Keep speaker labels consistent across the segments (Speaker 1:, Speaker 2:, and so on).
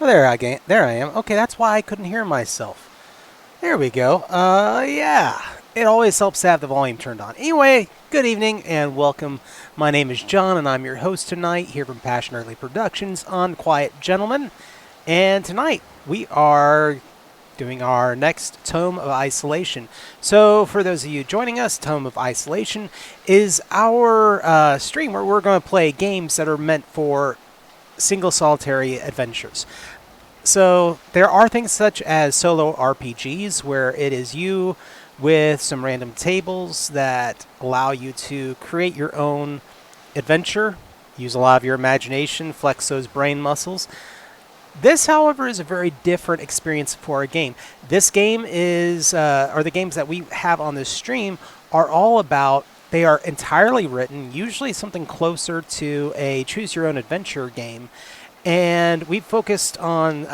Speaker 1: Oh, there I am. Okay, that's why I couldn't hear myself. There we go. Yeah. It always helps to have the volume turned on. Anyway, good evening and welcome. My name is John and I'm your host tonight here from Passionerdly Productions on Quiett Gentleman. And tonight we are doing our next Tome of Isolation. So for those of you joining us, Tome of Isolation is our stream where we're going to play games that are meant for single solitary adventures. So there are things such as solo RPGs where it is you with some random tables that allow you to create your own adventure, use a lot of your imagination, flex those brain muscles. This, however, is a very different experience for a game. This game is, or the games that we have on this stream are all about, they are entirely written, usually something closer to a choose-your-own-adventure game. And we've focused on,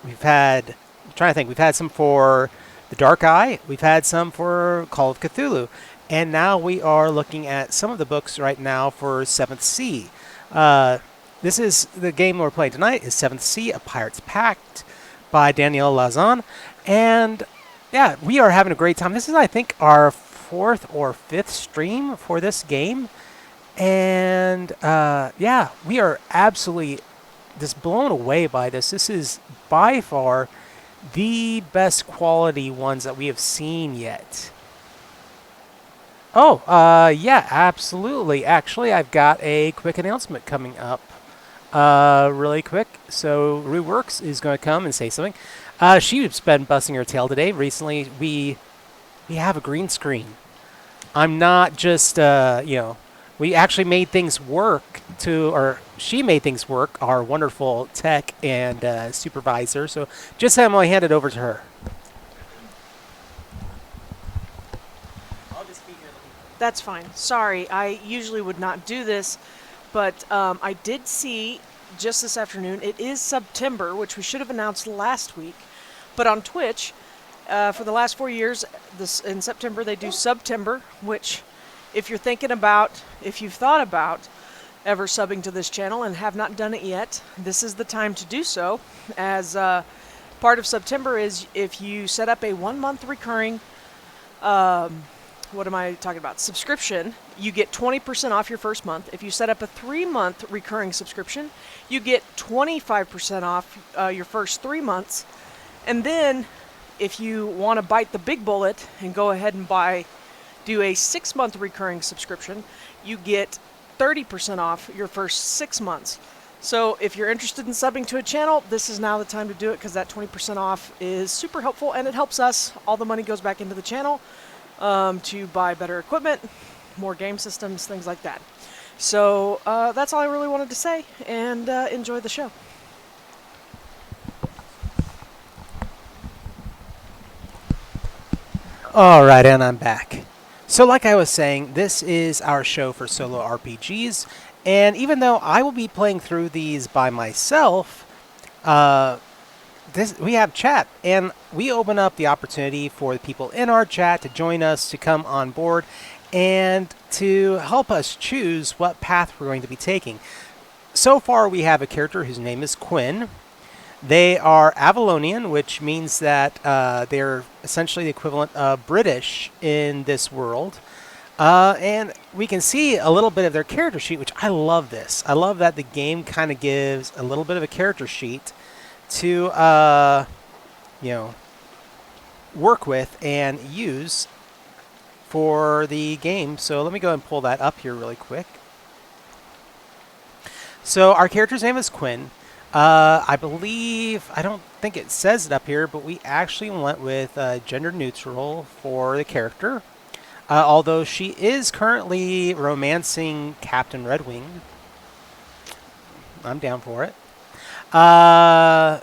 Speaker 1: we've had some for The Dark Eye, we've had some for Call of Cthulhu, and now we are looking at some of the books right now for 7th Sea. This is the game we're playing tonight is 7th Sea, A Pirate's Pact by Danielle Lauzon. And yeah, we are having a great time. This is, I think, our 4th or 5th stream for this game. And yeah, we are absolutely just blown away by this. This is by far the best quality ones that we have seen yet. Oh, yeah, absolutely. Actually, I've got a quick announcement coming up. Really quick. So Ruworks is going to come and say something. She's been busting her tail today. Recently, we have a green screen. I'm not just, we actually made things work or she made things work, our wonderful tech and supervisor. So just I'm going to hand it over to her. I'll just be here.
Speaker 2: That's fine. Sorry, I usually would not do this, but I did see just this afternoon, it is September, which we should have announced last week, but on Twitch, for the last 4 years, in September, they do September, which if you've thought about ever subbing to this channel and have not done it yet, this is the time to do so, as part of September is if you set up a 1 month recurring subscription, you get 20% off your first month. If you set up a 3 month recurring subscription, you get 25% off your first 3 months. And then if you want to bite the big bullet and go ahead and do a 6 month recurring subscription, you get 30% off your first 6 months. So if you're interested in subbing to a channel, this is now the time to do it because that 20% off is super helpful and it helps us. All the money goes back into the channel to buy better equipment, more game systems, things like that. So that's all I really wanted to say, and enjoy the show.
Speaker 1: All right, and I'm back. So like I was saying, this is our show for solo RPGs, and even though I will be playing through these by myself, we have chat, and we open up the opportunity for the people in our chat to join us, to come on board, and to help us choose what path we're going to be taking. So far, we have a character whose name is Quinn. They are Avalonian, which means that they're essentially the equivalent of British in this world. And we can see a little bit of their character sheet, which I love this. I love that the game kind of gives a little bit of a character sheet to, work with and use for the game. So let me go ahead and pull that up here really quick. So our character's name is Quinn. I don't think it says it up here, but we actually went with gender neutral for the character. Although she is currently romancing Captain Redwing. I'm down for it. And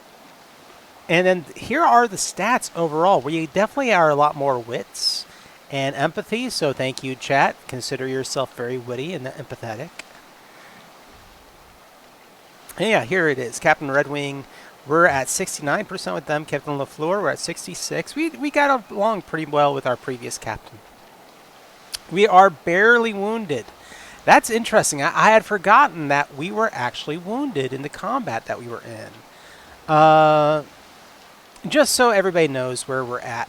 Speaker 1: then here are the stats overall. We definitely are a lot more wits and empathy, so thank you, chat. Consider yourself very witty and empathetic. And yeah, here it is. Captain Redwing, we're at 69% with them. Captain LaFleur, we're at 66. We got along pretty well with our previous captain. We are barely wounded. That's interesting. I had forgotten that we were actually wounded in the combat that we were in. Just so everybody knows where we're at.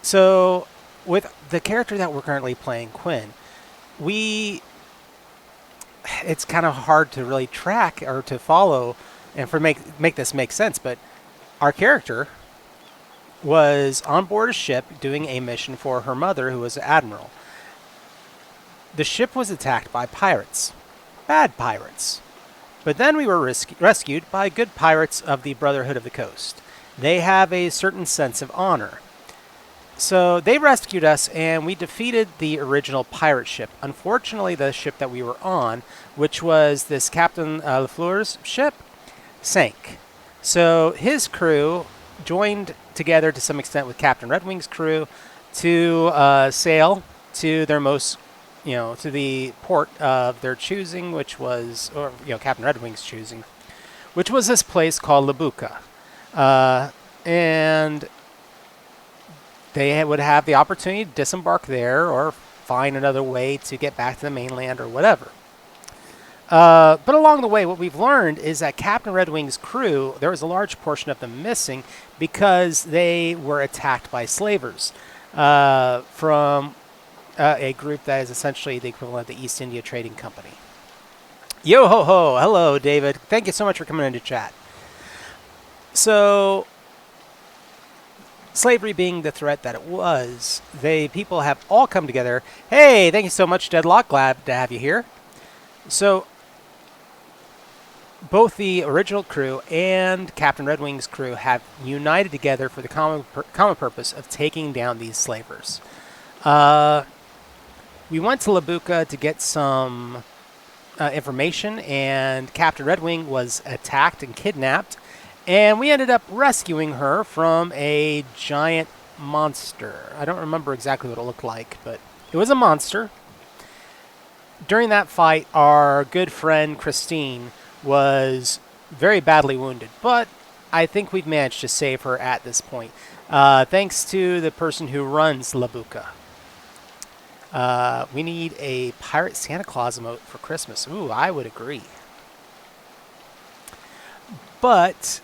Speaker 1: So, with the character that we're currently playing, Quinn, it's kind of hard to really track or to follow and for make this make sense, but our character was on board a ship doing a mission for her mother, who was an admiral. The ship was attacked by pirates. Bad pirates. But then we were rescued by good pirates of the Brotherhood of the Coast. They have a certain sense of honor. So they rescued us, and we defeated the original pirate ship. Unfortunately, the ship that we were on, which was this Captain Lafleur's ship, sank. So his crew joined together to some extent with Captain Redwing's crew to sail to their most, to the port of their choosing, which was, Captain Redwing's choosing, which was this place called Labuka. And they would have the opportunity to disembark there or find another way to get back to the mainland or whatever. But along the way, what we've learned is that Captain Redwing's crew, there was a large portion of them missing because they were attacked by slavers from a group that is essentially the equivalent of the East India Trading Company. Yo ho ho! Hello, David. Thank you so much for coming into chat. So, slavery being the threat that it was, people have all come together. Hey, thank you so much, Deadlock. Glad to have you here. So, both the original crew and Captain Redwing's crew have united together for the common purpose of taking down these slavers. We went to Labuka to get some information, and Captain Redwing was attacked and kidnapped, and we ended up rescuing her from a giant monster. I don't remember exactly what it looked like, but it was a monster. During that fight, our good friend Christine was very badly wounded, but I think we've managed to save her at this point, thanks to the person who runs Labuka. We need a Pirate Santa Claus emote for Christmas. Ooh, I would agree. But,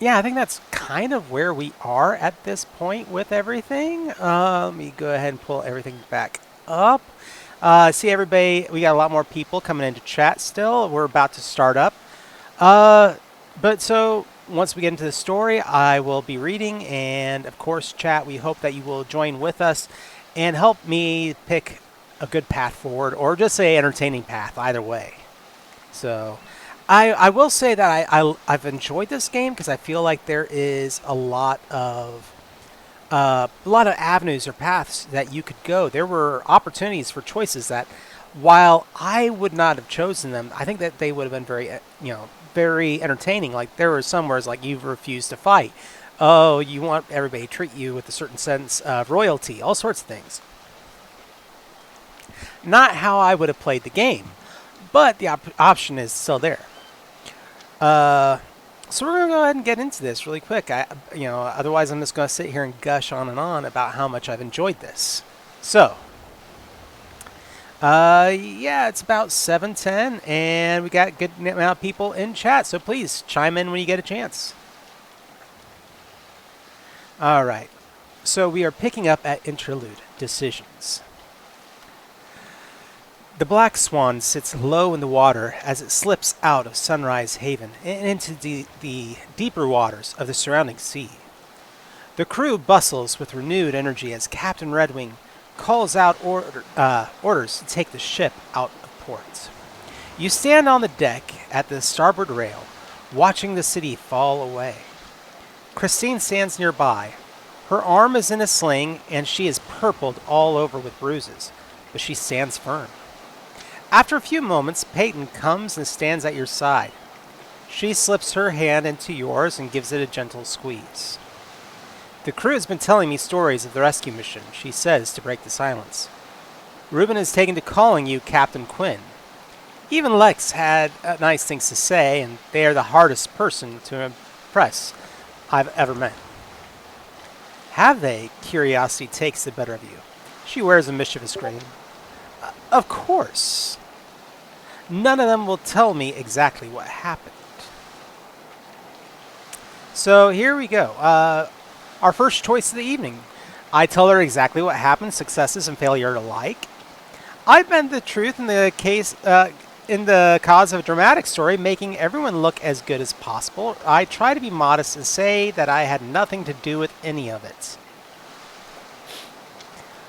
Speaker 1: yeah, I think that's kind of where we are at this point with everything. Let me go ahead and pull everything back up. See everybody, we got a lot more people coming into chat still. We're about to start up. But so, once we get into the story, I will be reading. And, of course, chat, we hope that you will join with us and help me pick a good path forward, or just say entertaining path, either way. So, I will say that I've enjoyed this game because I feel like there is a lot of avenues or paths that you could go. There were opportunities for choices that, while I would not have chosen them, I think that they would have been very, very entertaining. Like, there were some where it's like, you've refused to fight. Oh, you want everybody to treat you with a certain sense of royalty. All sorts of things. Not how I would have played the game, but the option is still there. So we're going to go ahead and get into this really quick. Otherwise I'm just going to sit here and gush on and on about how much I've enjoyed this. So, yeah, it's about 7:10, and we got a good amount of people in chat, so please chime in when you get a chance. All right, so we are picking up at Interlude Decisions. The Black Swan sits low in the water as it slips out of Sunrise Haven and into the deeper waters of the surrounding sea. The crew bustles with renewed energy as Captain Redwing calls out orders to take the ship out of port. You stand on the deck at the starboard rail, watching the city fall away. Christine stands nearby. Her arm is in a sling, and she is purpled all over with bruises, but she stands firm. After a few moments, Peyton comes and stands at your side. She slips her hand into yours and gives it a gentle squeeze. The crew has been telling me stories of the rescue mission, she says to break the silence. Reuben has taken to calling you Captain Quinn. Even Lex had nice things to say, and they are the hardest person to impress I've ever met. Have they? Curiosity takes the better of you. She wears a mischievous grin. Of course. None of them will tell me exactly what happened. So here we go. Our first choice of the evening. I tell her exactly what happened, successes and failure alike. I bend the truth in the case, in the cause of a dramatic story, making everyone look as good as possible. I try to be modest and say that I had nothing to do with any of it.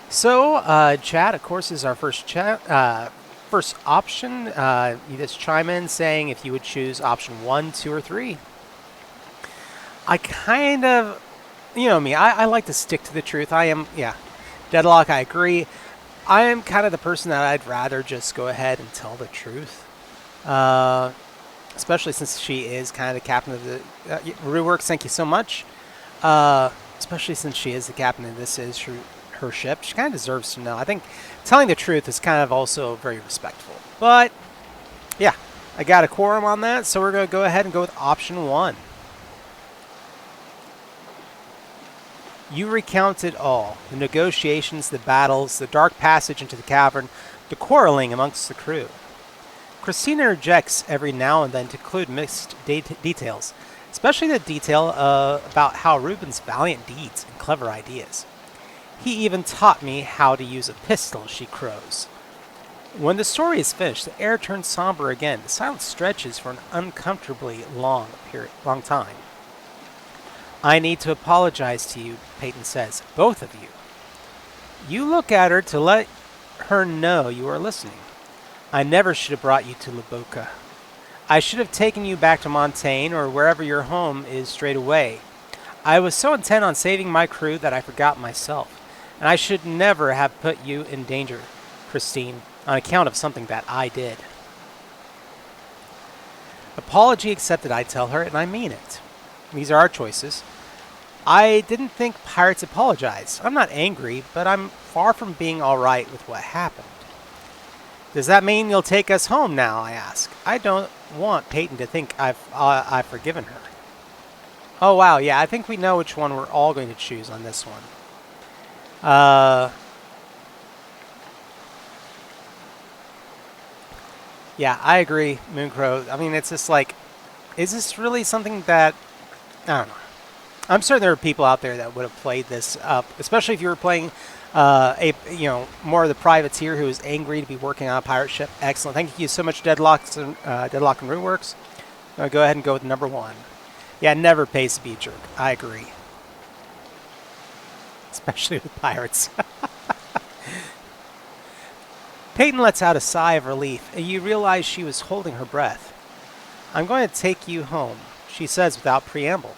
Speaker 1: So, chat, of course, is our first chat. First option. You just chime in saying if you would choose option 1, 2, or 3. I kind of, you know me, I like to stick to the truth. I am, Deadlock, I agree. I am kind of the person that I'd rather just go ahead and tell the truth. Especially since she is kind of the captain of the... Reworks, thank you so much. Especially since she is the captain and this is her ship. She kind of deserves to know. I think telling the truth is kind of also very respectful. But, yeah, I got a quorum on that, so we're going to go ahead and go with option 1. You recounted all, the negotiations, the battles, the dark passage into the cavern, the quarreling amongst the crew. Christina interjects every now and then to include mixed details, especially the detail about how Reuben's valiant deeds and clever ideas. He even taught me how to use a pistol, she crows. When the story is finished, the air turns somber again. The silence stretches for an uncomfortably long time. I need to apologize to you, Peyton says, both of you. You look at her to let her know you are listening. I never should have brought you to La Boca. I should have taken you back to Montaigne or wherever your home is straight away. I was so intent on saving my crew that I forgot myself, and I should never have put you in danger, Christine, on account of something that I did. Apology accepted, I tell her, and I mean it. These are our choices. I didn't think pirates apologized. I'm not angry, but I'm far from being all right with what happened. Does that mean you'll take us home now, I ask. I don't want Peyton to think I've forgiven her. Oh, wow, yeah, I think we know which one we're all going to choose on this one. Yeah, I agree, Mooncrow. I mean, it's just like, is this really something that... I don't know. I'm certain there are people out there that would have played this up, especially if you were playing more of the privateer who is angry to be working on a pirate ship. Excellent. Thank you so much, Deadlock and Runeworks. I'll go ahead and go with number 1. Yeah, it never pays to be a jerk. I agree. Especially with pirates. Peyton lets out a sigh of relief, and you realize she was holding her breath. I'm going to take you home, she says without preamble.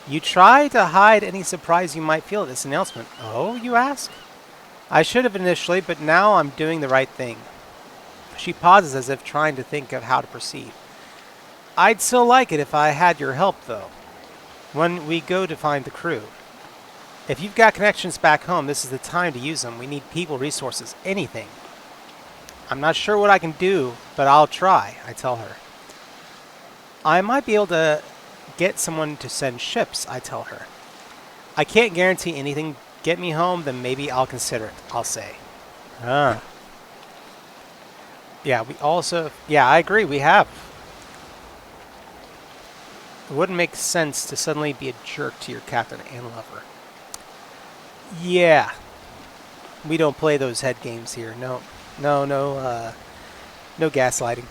Speaker 1: You try to hide any surprise you might feel at this announcement. Oh, you ask? I should have initially, but now I'm doing the right thing. She pauses as if trying to think of how to proceed. I'd still like it if I had your help, though, when we go to find the crew. If you've got connections back home, this is the time to use them. We need people, resources, anything. I'm not sure what I can do, but I'll try, I tell her. I might be able to get someone to send ships, I tell her. I can't guarantee anything. Get me home, then maybe I'll consider it, I'll say. Yeah, we also... Yeah, I agree, we have. It wouldn't make sense to suddenly be a jerk to your captain and lover. Yeah. We don't play those head games here. No gaslighting.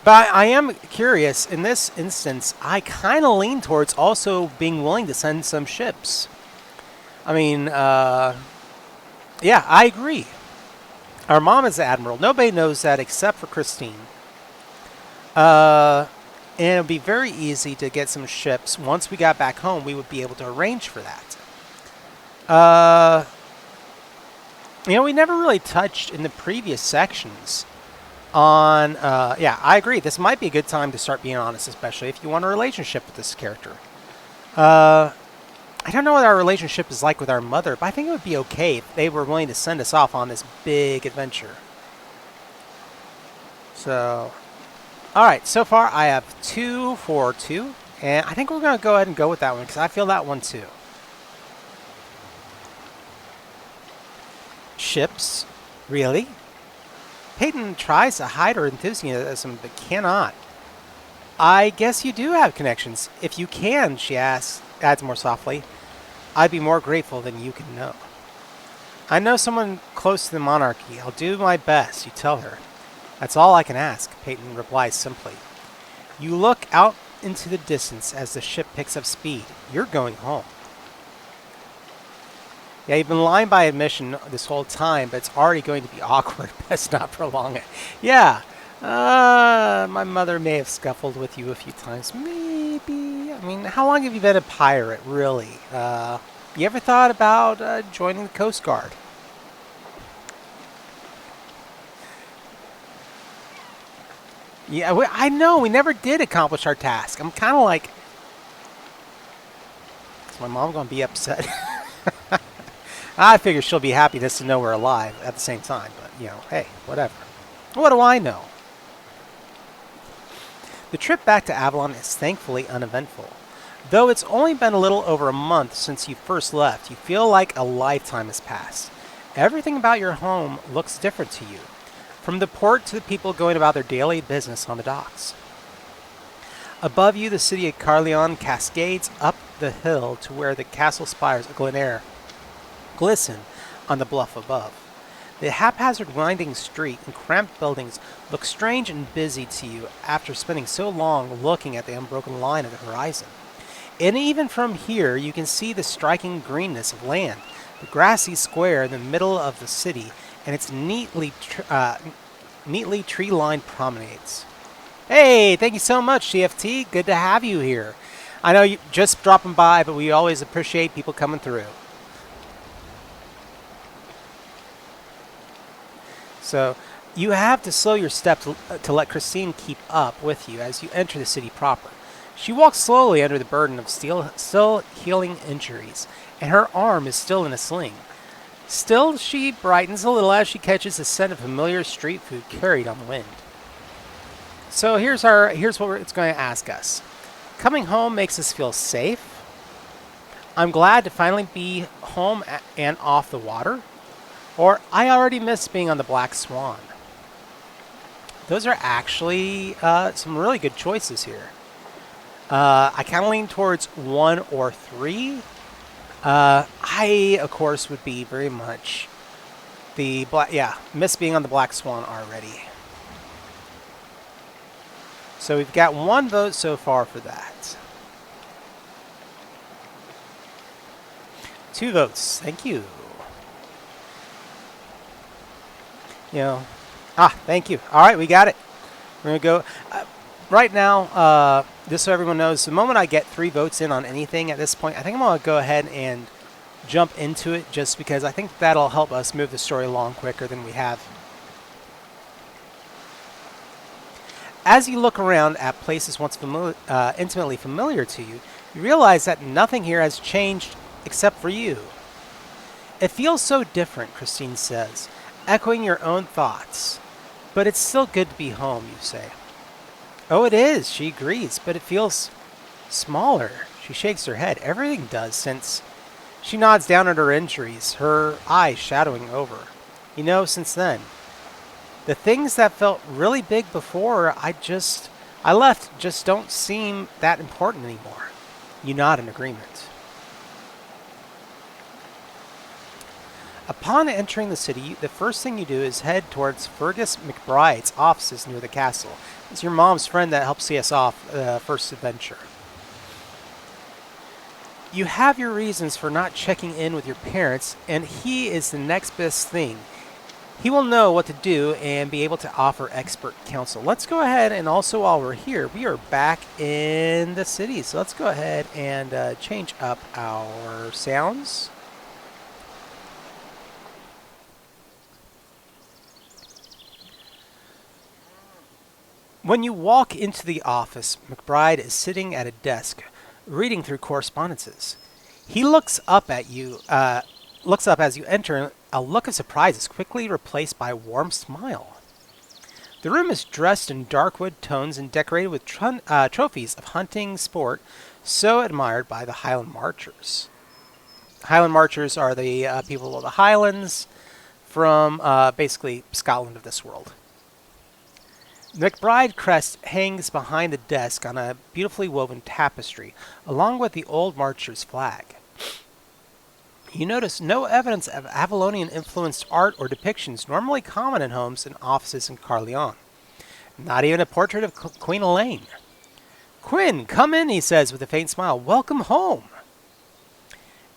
Speaker 1: But I am curious, in this instance, I kind of lean towards also being willing to send some ships. I mean, yeah, I agree. Our mom is the admiral. Nobody knows that except for Christine. And it would be very easy to get some ships. Once we got back home, we would be able to arrange for that. We never really touched in the previous sections on, yeah, I agree. This might be a good time to start being honest, especially if you want a relationship with this character. I don't know what our relationship is like with our mother, but I think it would be okay if they were willing to send us off on this big adventure. So, all right, so far I have 2 for 2, and I think we're going to go ahead and go with that one because I feel that one too. Ships? Really? Peyton tries to hide her enthusiasm, but cannot. I guess you do have connections. If you can, she adds more softly, I'd be more grateful than you can know. I know someone close to the monarchy. I'll do my best, you tell her. That's all I can ask, Peyton replies simply. You look out into the distance as the ship picks up speed. You're going home. Yeah, you've been lying by admission this whole time, but it's already going to be awkward. Best not prolong it. Yeah, my mother may have scuffled with you a few times. Maybe. I mean, how long have you been a pirate, really? You ever thought about joining the Coast Guard? Yeah, I know. We never did accomplish our task. I'm kind of like... Is my mom going to be upset? I figure she'll be happy just to know we're alive at the same time. But, you know, hey, whatever. What do I know? The trip back to Avalon is thankfully uneventful. Though it's only been a little over a month since you first left, you feel like a lifetime has passed. Everything about your home looks different to you, from the port to the people going about their daily business on the docks. Above you, the city of Carleon cascades up the hill to where the castle spires of Glenair glisten on the bluff above. The haphazard winding street and cramped buildings look strange and busy to you after spending so long looking at the unbroken line of the horizon. And even from here, you can see the striking greenness of land, the grassy square in the middle of the city, and its neatly tree-lined promenades. Hey, thank you so much, CFT. Good to have you here. I know you just dropping by, but we always appreciate people coming through. So you have to slow your step to let Christine keep up with you as you enter the city proper. She walks slowly under the burden of still healing injuries, and her arm is still in a sling. Still, she brightens a little as she catches the scent of familiar street food carried on the wind. So here's what it's going to ask us. Coming home makes us feel safe. I'm glad to finally be home and off the water. Or I already miss being on the Black Swan. Those are actually some really good choices here. I kind of lean towards 1 or 3. I, of course, would be very much the miss being on the Black Swan already. So we've got 1 vote so far for that. 2 votes. Thank you. Thank you. All right, we got it. We're going to go. Right now, just so everyone knows, the moment I get 3 votes in on anything at this point, I think I'm going to go ahead and jump into it just because I think that'll help us move the story along quicker than we have. As you look around at places once intimately familiar to you, you realize that nothing here has changed except for you. It feels so different, Christine says, echoing your own thoughts. But it's still good to be home, you say. Oh, it is, she agrees, but it feels smaller. She shakes her head. Everything does, since she nods down at her injuries, her eyes shadowing over. Since then. The things that felt really big before I left just don't seem that important anymore. You nod in agreement. Upon entering the city, the first thing you do is head towards Fergus McBride's offices near the castle. It's your mom's friend that helped see us off first adventure. You have your reasons for not checking in with your parents, and he is the next best thing. He will know what to do and be able to offer expert counsel. Let's go ahead, and also while we're here, we are back in the city. So let's go ahead and change up our sounds. When you walk into the office, McBride is sitting at a desk, reading through correspondences. He looks up as you enter, and a look of surprise is quickly replaced by a warm smile. The room is dressed in dark wood tones and decorated with trophies of hunting sport so admired by the Highland Marchers. Highland Marchers are the people of the Highlands from basically Scotland of this world. McBride crest hangs behind the desk on a beautifully woven tapestry, along with the old Marcher's flag. You notice no evidence of Avalonian-influenced art or depictions normally common in homes and offices in Carleon. Not even a portrait of Queen Elaine. "Quinn, come in," he says with a faint smile. "Welcome home."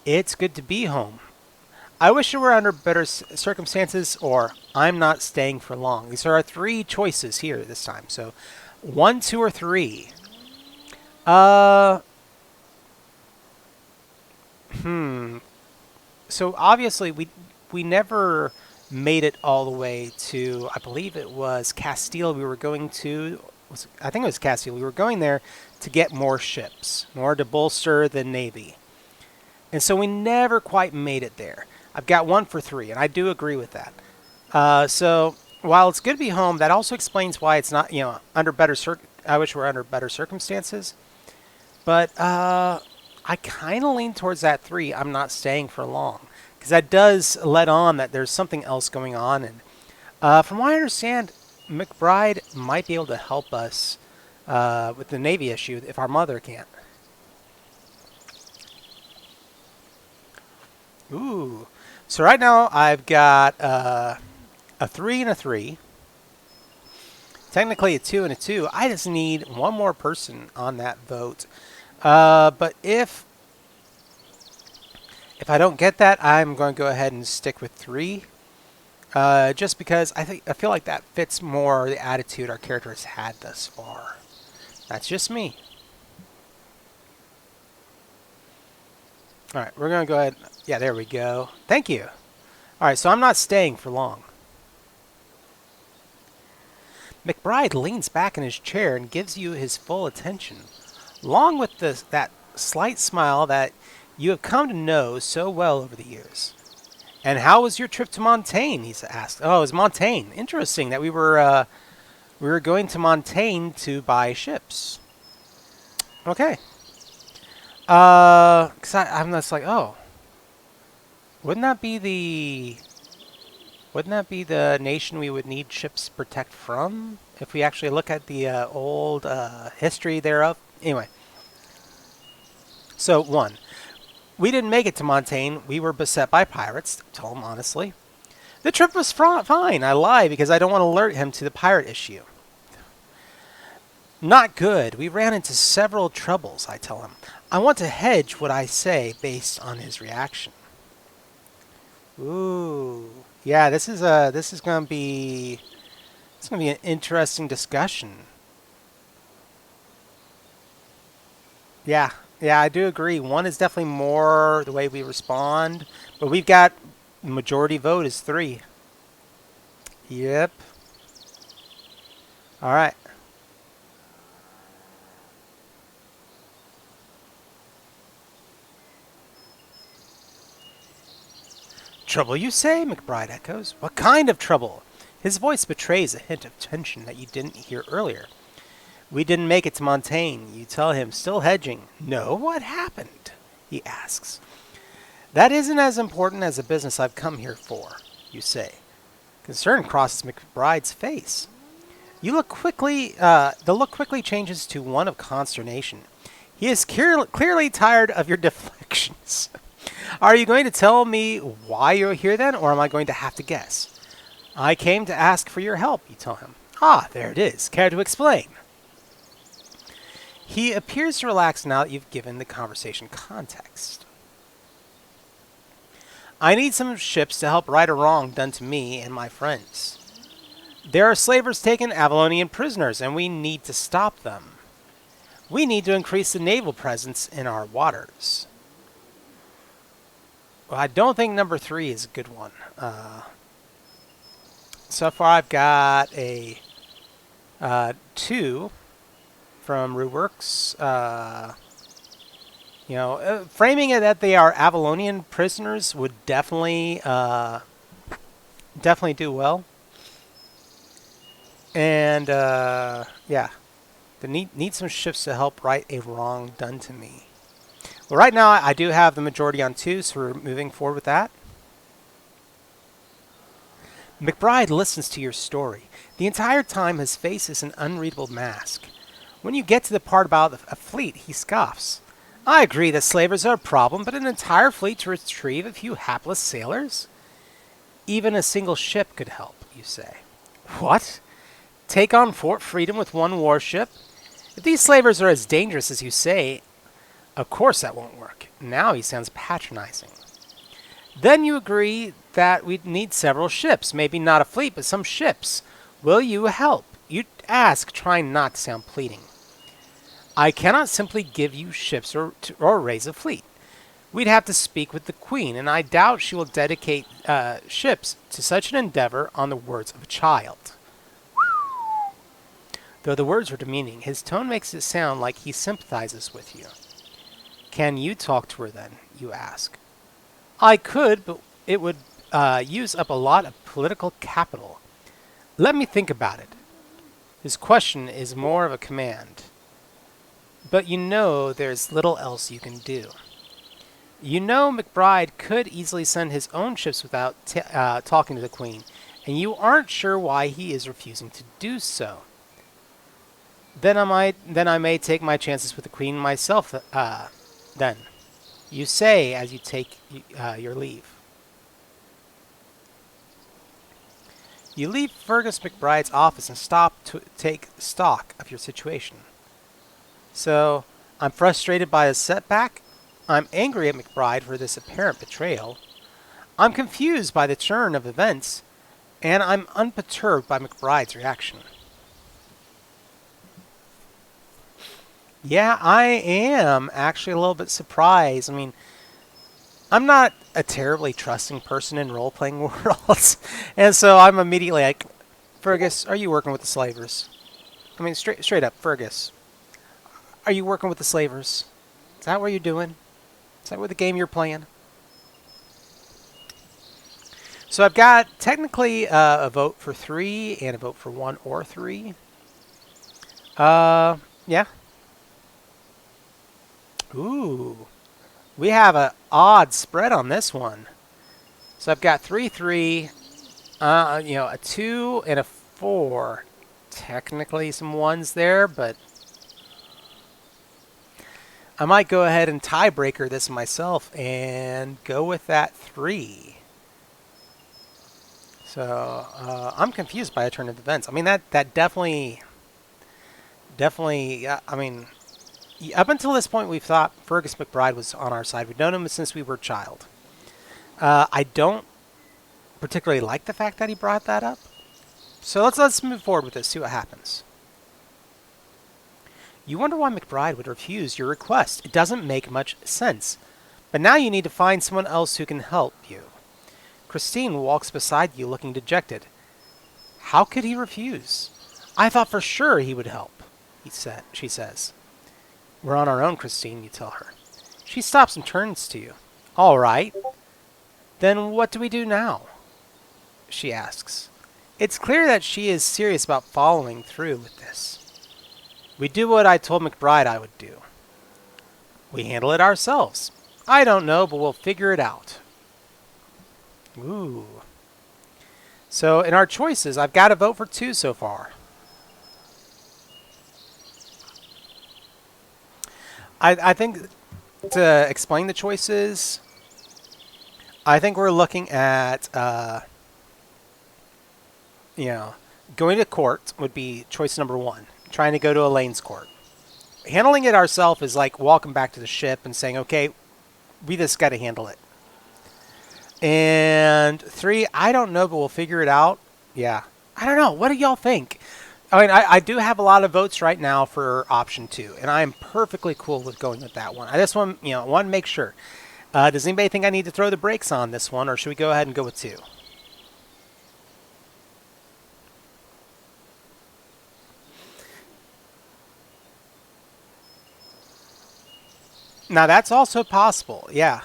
Speaker 1: "It's good to be home. I wish it were under better circumstances, or I'm not staying for long." These are our three choices here this time. So, 1, 2, or 3. So obviously we never made it all the way to, I believe it was Castile we were going to. I think it was Castile. We were going there to get more ships, more to bolster the Navy. And so we never quite made it there. I've got 1 for 3, and I do agree with that. So while it's good to be home, that also explains why it's not, under better I wish we were under better circumstances. But I kind of lean towards that 3. I'm not staying for long, because that does let on that there's something else going on. And from what I understand, McBride might be able to help us with the Navy issue if our mother can't. Ooh. So right now I've got a 3 and a 3. Technically a 2 and a 2. I just need one more person on that vote. But if I don't get that, I'm going to go ahead and stick with 3. Just because I feel like that fits more the attitude our character has had thus far. That's just me. Alright, we're going to go ahead. Yeah, there we go. Thank you. Alright, so I'm not staying for long. McBride leans back in his chair and gives you his full attention, along with that slight smile that you have come to know so well over the years. "And how was your trip to Montaigne?" he's asked. "Oh, it was Montaigne. Interesting that we were going to Montaigne to buy ships." Okay. 'Cause I'm just like, oh, wouldn't that be the nation we would need ships to protect from if we actually look at the old history thereof? Anyway. So 1. We didn't make it to Montaigne. We were beset by pirates. Tell him honestly. "The trip was fine." I lie because I don't want to alert him to the pirate issue. "Not good. We ran into several troubles," I tell him. I want to hedge what I say based on his reaction. Ooh. Yeah, this is going to be an interesting discussion. Yeah, I do agree. 1 is definitely more the way we respond, but we've got majority vote is 3. Yep. All right. "Trouble, you say?" McBride echoes. "What kind of trouble?" His voice betrays a hint of tension that you didn't hear earlier. "We didn't make it to Montaigne," you tell him, still hedging. "No? What happened?" he asks. "That isn't as important as the business I've come here for," you say. Concern crosses McBride's face. The look quickly changes to one of consternation. He is clearly tired of your deflections. "Are you going to tell me why you're here then, or am I going to have to guess?" "I came to ask for your help," you tell him. "Ah, there it is. Care to explain?" He appears to relax now that you've given the conversation context. "I need some ships to help right a wrong done to me and my friends. There are slavers taken Avalonian prisoners, and we need to stop them. We need to increase the naval presence in our waters." Well, I don't think number 3 is a good one. So far I've got a 2 from Ruworks. Framing it that they are Avalonian prisoners would definitely do well. And yeah, they need some ships to help right a wrong done to me. Well, right now I do have the majority on 2, so we're moving forward with that. McBride listens to your story. The entire time his face is an unreadable mask. When you get to the part about a fleet, he scoffs. I agree that slavers are a problem, but an entire fleet to retrieve a few hapless sailors? Even a single ship could help, you say. What? Take on Fort Freedom with one warship? If these slavers are as dangerous as you say, of course that won't work. Now he sounds patronizing. Then you agree that we'd need several ships, maybe not a fleet, but some ships. Will you help? You ask, trying not to sound pleading. I cannot simply give you ships or raise a fleet. We'd have to speak with the Queen, and I doubt she will dedicate ships to such an endeavor on the words of a child. Though the words are demeaning, his tone makes it sound like he sympathizes with you. Can you talk to her then, you ask. I could, but it would use up a lot of political capital. Let me think about it. His question is more of a command. But you know there's little else you can do. You know McBride could easily send his own ships without talking to the Queen, and you aren't sure why he is refusing to do so. Then I may take my chances with the Queen myself, then. You say as you take your leave. You leave Fergus McBride's office and stop to take stock of your situation. So, I'm frustrated by a setback. I'm angry at McBride for this apparent betrayal. I'm confused by the turn of events, and I'm unperturbed by McBride's reaction. Yeah, I am actually a little bit surprised. I mean, I'm not a terribly trusting person in role-playing worlds, and so I'm immediately like, Fergus, are you working with the slavers? I mean, straight up, Fergus, are you working with the slavers? Is that what you're doing? Is that what the game you're playing? So I've got technically a vote for 3 and a vote for 1 or 3. Yeah. Ooh. We have an odd spread on this one. So I've got 3-3, a 2 and a 4. Technically some 1s there, but I might go ahead and tiebreaker this myself and go with that 3. So I'm confused by a turn of events. I mean, that definitely, I mean, up until this point, we've thought Fergus McBride was on our side. We've known him since we were a child. I don't particularly like the fact that he brought that up. So let's move forward with this, see what happens. You wonder why McBride would refuse your request. It doesn't make much sense. But now you need to find someone else who can help you. Christine walks beside you looking dejected. How could he refuse? I thought for sure he would help, she says. We're on our own, Christine, you tell her. She stops and turns to you. All right. Then what do we do now? She asks. It's clear that she is serious about following through with this. We do what I told McBride I would do. We handle it ourselves. I don't know, but we'll figure it out. Ooh. So in our choices, I've got a vote for 2 so far. I think to explain the choices, I think we're looking at, going to court would be choice number 1. Trying to go to Elaine's court. Handling it ourselves is like walking back to the ship and saying, okay, we just got to handle it. And 3, I don't know, but we'll figure it out. Yeah. I don't know. What do y'all think? I mean, I do have a lot of votes right now for option 2, and I am perfectly cool with going with that one. I just want to make sure. Does anybody think I need to throw the brakes on this one, or should we go ahead and go with 2? Now, that's also possible, yeah.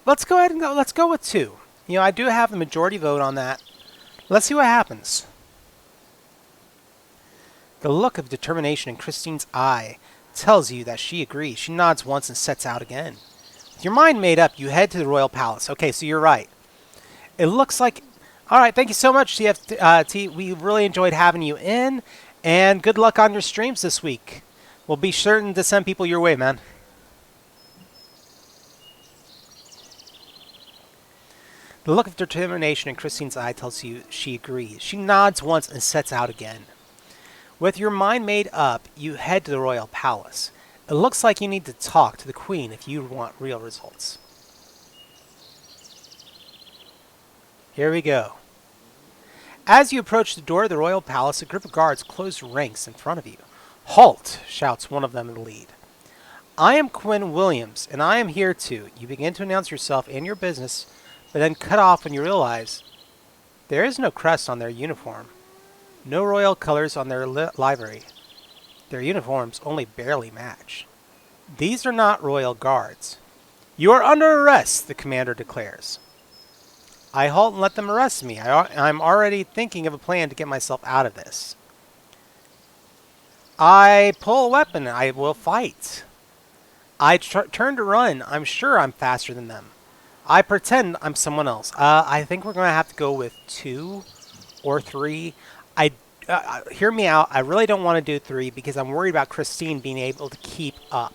Speaker 1: Let's go ahead and go. Let's go with 2. I do have the majority vote on that. Let's see what happens. The look of determination in Christine's eye tells you that she agrees. She nods once and sets out again. With your mind made up, you head to the royal palace. Okay, so you're right. It looks like All right, thank you so much, TFT. We really enjoyed having you in, and good luck on your streams this week. We'll be certain to send people your way, man. The look of determination in Christine's eye tells you she agrees. She nods once and sets out again. With your mind made up, you head to the royal palace. It looks like you need to talk to the queen if you want real results. Here we go. As you approach the door of the royal palace, a group of guards close ranks in front of you. "Halt!" shouts one of them in the lead. "I am Quinn Williams, and I am here to..." You begin to announce yourself and your business, but then cut off when you realize there is no crest on their uniform. No royal colors on their livery. Their uniforms only barely match. These are not royal guards. "You are under arrest," the commander declares. I halt and let them arrest me. I'm already thinking of a plan to get myself out of this. I pull a weapon. I will fight. I turn to run. I'm sure I'm faster than them. I pretend I'm someone else. I think we're going to have to go with 2 or 3. Hear me out. I really don't want to do 3 because I'm worried about Christine being able to keep up.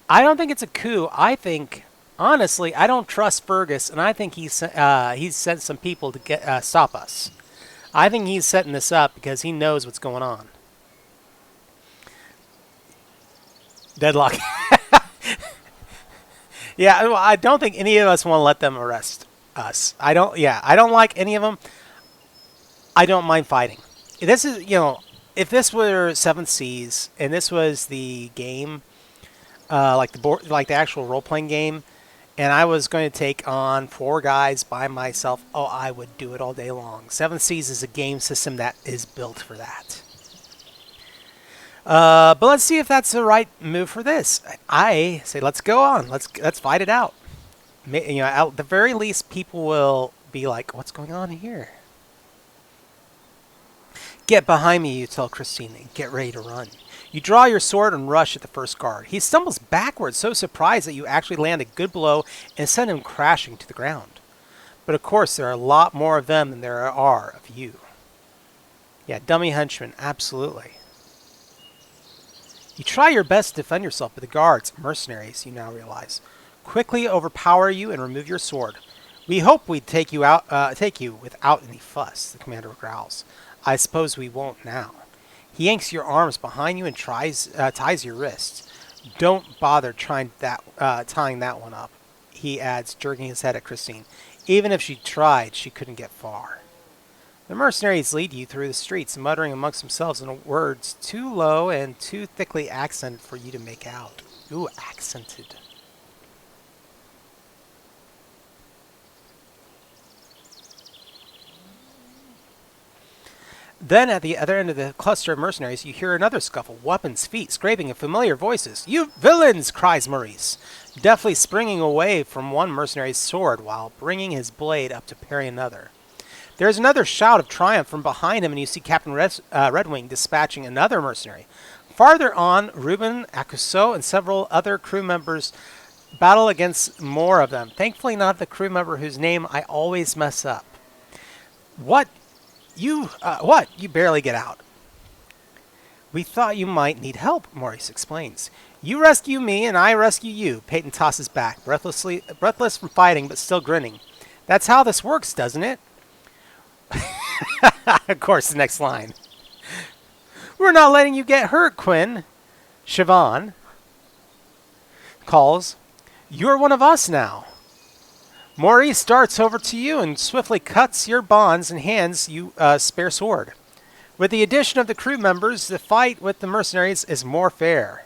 Speaker 1: I don't think it's a coup. I think... Honestly, I don't trust Fergus, and I think he's sent some people to stop us. I think he's setting this up because he knows what's going on. Deadlock. Yeah, well, I don't think any of us want to let them arrest us. I don't like any of them. I don't mind fighting. This is, if this were 7th Seas and this was the game, like the actual role-playing game, and I was going to take on 4 guys by myself, I would do it all day long. 7th Seas is a game system that is built for that. But let's see if that's the right move for this. I say let's go on. Let's fight it out. At the very least, people will be like, "What's going on here?" "Get behind me," you tell Christine, and get ready to run. You draw your sword and rush at the first guard. He stumbles backwards, so surprised that you actually land a good blow and send him crashing to the ground. But of course, there are a lot more of them than there are of you. Yeah, dummy henchmen, absolutely. You try your best to defend yourself, but the guards, mercenaries, you now realize, quickly overpower you and remove your sword. "We hope we'd take you without any fuss," the commander growls. "I suppose we won't now." He yanks your arms behind you and ties your wrists. "Don't bother tying that one up," he adds, jerking his head at Christine. Even if she tried, she couldn't get far. The mercenaries lead you through the streets, muttering amongst themselves in words too low and too thickly accented for you to make out. Ooh, accented. Then, at the other end of the cluster of mercenaries, you hear another scuffle, weapons, feet, scraping, and familiar voices. "You villains!" cries Maurice, deftly springing away from one mercenary's sword while bringing his blade up to parry another. There's another shout of triumph from behind him, and you see Captain Redwing dispatching another mercenary. Farther on, Ruben, Akuso, and several other crew members battle against more of them. Thankfully not the crew member whose name I always mess up. What? You barely get out. "We thought you might need help," Maurice explains. "You rescue me, and I rescue you." Peyton tosses back, breathless from fighting, but still grinning. "That's how this works, doesn't it?" Of course, the next line. "We're not letting you get hurt, Quinn," Siobhan calls. "You're one of us now." Maurice darts over to you and swiftly cuts your bonds and hands you a spare sword. "With the addition of the crew members, the fight with the mercenaries is more fair."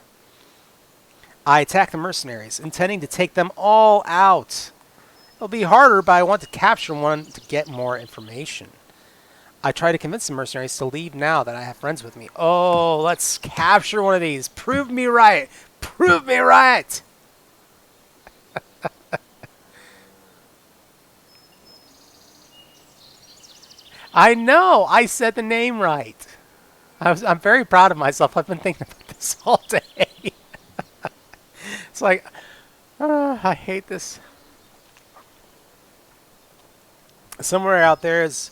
Speaker 1: I attack the mercenaries, intending to take them all out. It'll be harder, but I want to capture one to get more information. I try to convince the mercenaries to leave now that I have friends with me. Oh, let's capture one of these. Prove me right. Prove me right. I know. I said the name right. I'm very proud of myself. I've been thinking about this all day. It's like, I hate this. Somewhere out there is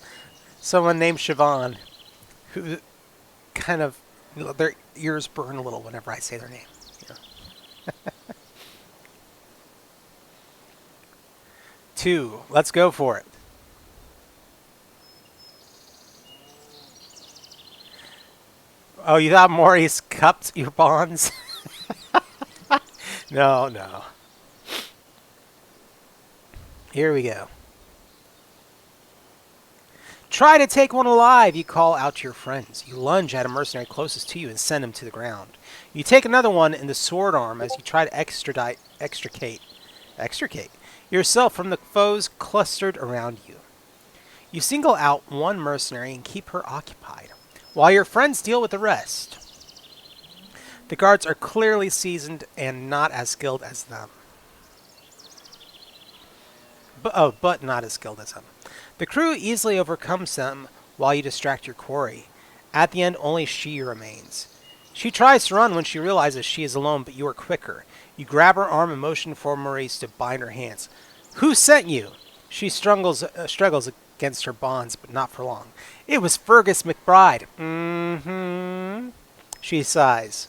Speaker 1: someone named Siobhan who kind of, their ears burn a little whenever I say their name. You know. 2. Let's go for it. Oh, you thought Maurice cupped your bonds? No, no. Here we go. Try to take one alive, you call out to your friends. You lunge at a mercenary closest to you and send him to the ground. You take another one in the sword arm as you try to extricate yourself from the foes clustered around you. You single out one mercenary and keep her occupied, while your friends deal with the rest. The guards are clearly seasoned and not as skilled as them. But not as skilled as them. The crew easily overcomes them while you distract your quarry. At the end, only she remains. She tries to run when she realizes she is alone, but you are quicker. You grab her arm and motion for Maurice to bind her hands. Who sent you? She struggles against her bonds, but not for long. It was Fergus McBride. Mm-hmm. She sighs.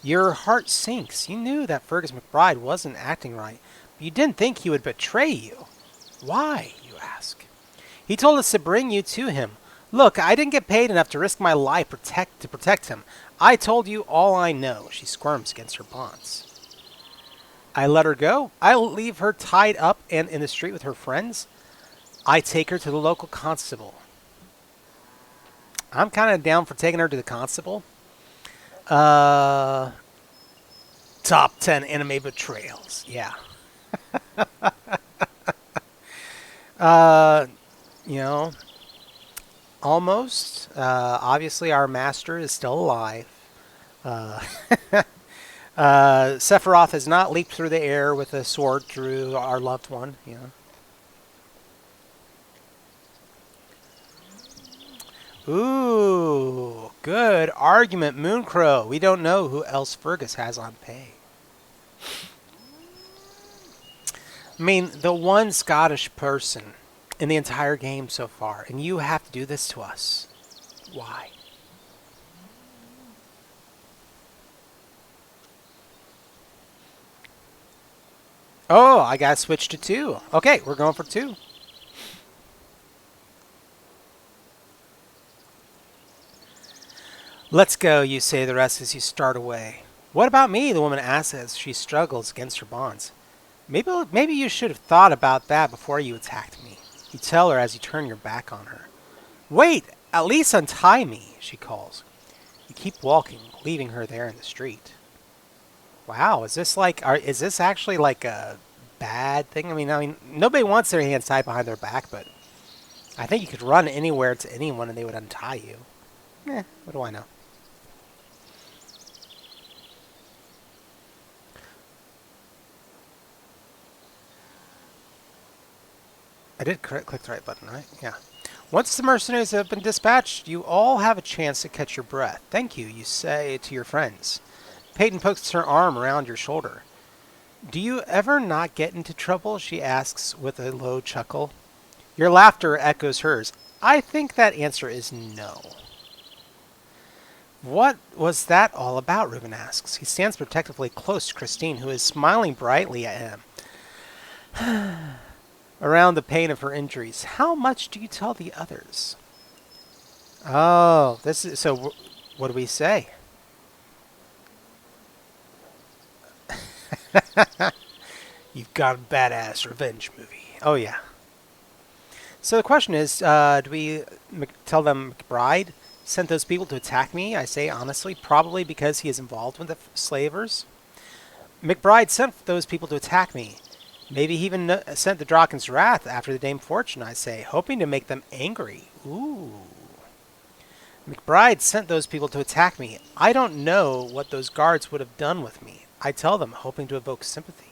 Speaker 1: Your heart sinks. You knew that Fergus McBride wasn't acting right, but you didn't think he would betray you. Why, you ask? He told us to bring you to him. Look, I didn't get paid enough to risk my life to protect him. I told you all I know. She squirms against her bonds. I let her go. I leave her tied up and in the street with her friends. I take her to the local constable. I'm kind of down for taking her to the constable. Top 10 anime betrayals. Yeah. You know, almost. Obviously, our master is still alive. Sephiroth has not leaped through the air with a sword through our loved one. You know. Ooh, good argument, Mooncrow. We don't know who else Fergus has on pay. I mean, the one Scottish person in the entire game so far, and you have to do this to us. Why? Oh, I gotta switch to 2. Okay, we're going for 2. Let's go, you say the rest as you start away. What about me? The woman asks as she struggles against her bonds. Maybe you should have thought about that before you attacked me. You tell her as you turn your back on her. Wait, at least untie me, she calls. You keep walking, leaving her there in the street. Wow, is this actually like a bad thing? I mean, nobody wants their hands tied behind their back, but I think you could run anywhere to anyone and they would untie you. What do I know? I did click the right button, right? Yeah. Once the mercenaries have been dispatched, you all have a chance to catch your breath. Thank you, you say to your friends. Peyton pokes her arm around your shoulder. Do you ever not get into trouble? She asks with a low chuckle. Your laughter echoes hers. I think that answer is no. What was that all about? Reuben asks. He stands protectively close to Christine, who is smiling brightly at him. Around the pain of her injuries. How much do you tell the others? Oh, this is so. What do we say? You've got a badass revenge movie. Oh yeah. So the question is, do we tell them McBride sent those people to attack me? I say honestly, probably because he is involved with the slavers. McBride sent those people to attack me. Maybe he even sent the Draken's Wrath after the Dame Fortune, I say, hoping to make them angry. Ooh. McBride sent those people to attack me. I don't know what those guards would have done with me. I tell them, hoping to evoke sympathy.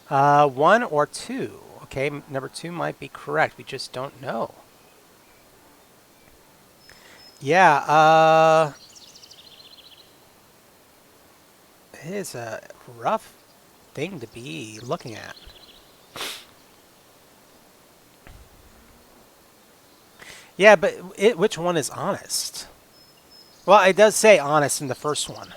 Speaker 1: 1 or 2. Okay, number 2 might be correct. We just don't know. Yeah, it is a rough thing to be looking at. Yeah, but which one is honest? Well, it does say honest in the first one.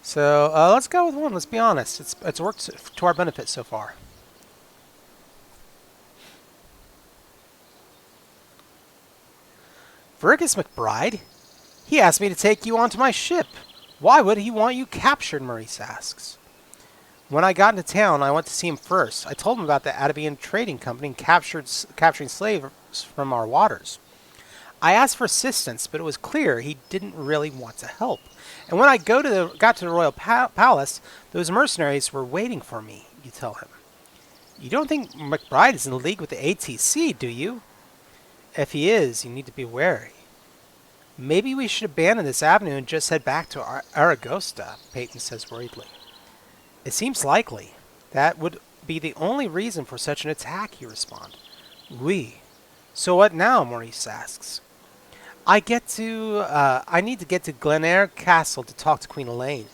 Speaker 1: So let's go with one. Let's be honest. It's worked to our benefit so far. Fergus McBride? He asked me to take you onto my ship. Why would he want you captured, Maurice asks. When I got into town, I went to see him first. I told him about the Atavian Trading Company and capturing slaves from our waters. I asked for assistance, but it was clear he didn't really want to help. And when I got to the Royal Palace, those mercenaries were waiting for me, you tell him. You don't think McBride is in league with the ATC, do you? If he is, you need to be wary. Maybe we should abandon this avenue and just head back to Aragosta, Peyton says worriedly. It seems likely. That would be the only reason for such an attack, you respond. Oui. So what now, Maurice asks. I need to get to Glenair Castle to talk to Queen Elaine.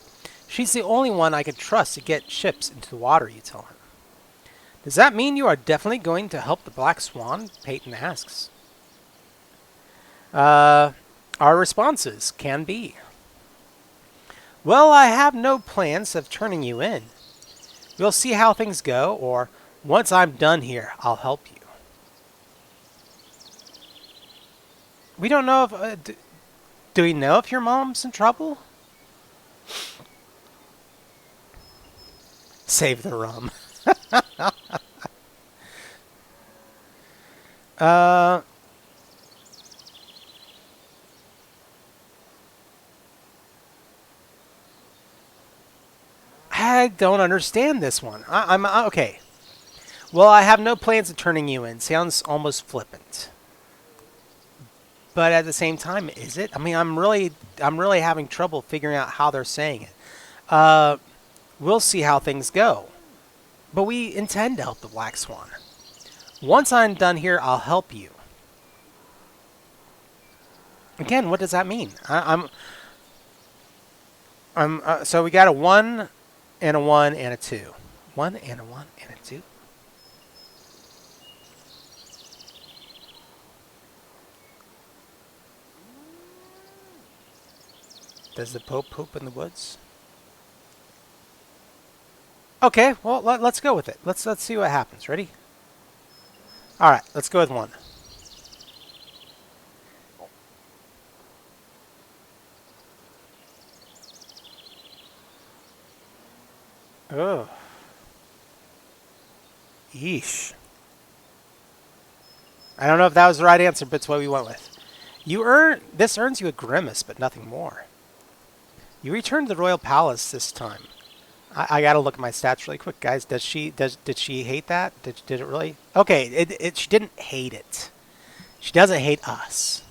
Speaker 1: She's the only one I can trust to get ships into the water, you tell him. Does that mean you are definitely going to help the Black Swan? Peyton asks. Our responses can be. Well, I have no plans of turning you in. We'll see how things go, or once I'm done here, I'll help you. We don't know if... do we know if your mom's in trouble? Save the rum. I don't understand this one. I'm okay. Well, I have no plans of turning you in. Sounds almost flippant. But at the same time, is it? I mean, I'm really having trouble figuring out how they're saying it. We'll see how things go. But we intend to help the Black Swan. Once I'm done here, I'll help you. Again, what does that mean? So we got a 1 and a 1 and a 2. 1 and a 1 and a 2. Does the Pope poop in the woods? Okay, well, let's go with it. Let's see what happens. Ready? All right, let's go with 1. Oh. Yeesh. I don't know if that was the right answer, but it's what we went with. This earns you a grimace, but nothing more. You return to the Royal Palace this time. I gotta look at my stats really quick, guys. Did she hate that? Did it really? Okay, she didn't hate it. She doesn't hate us.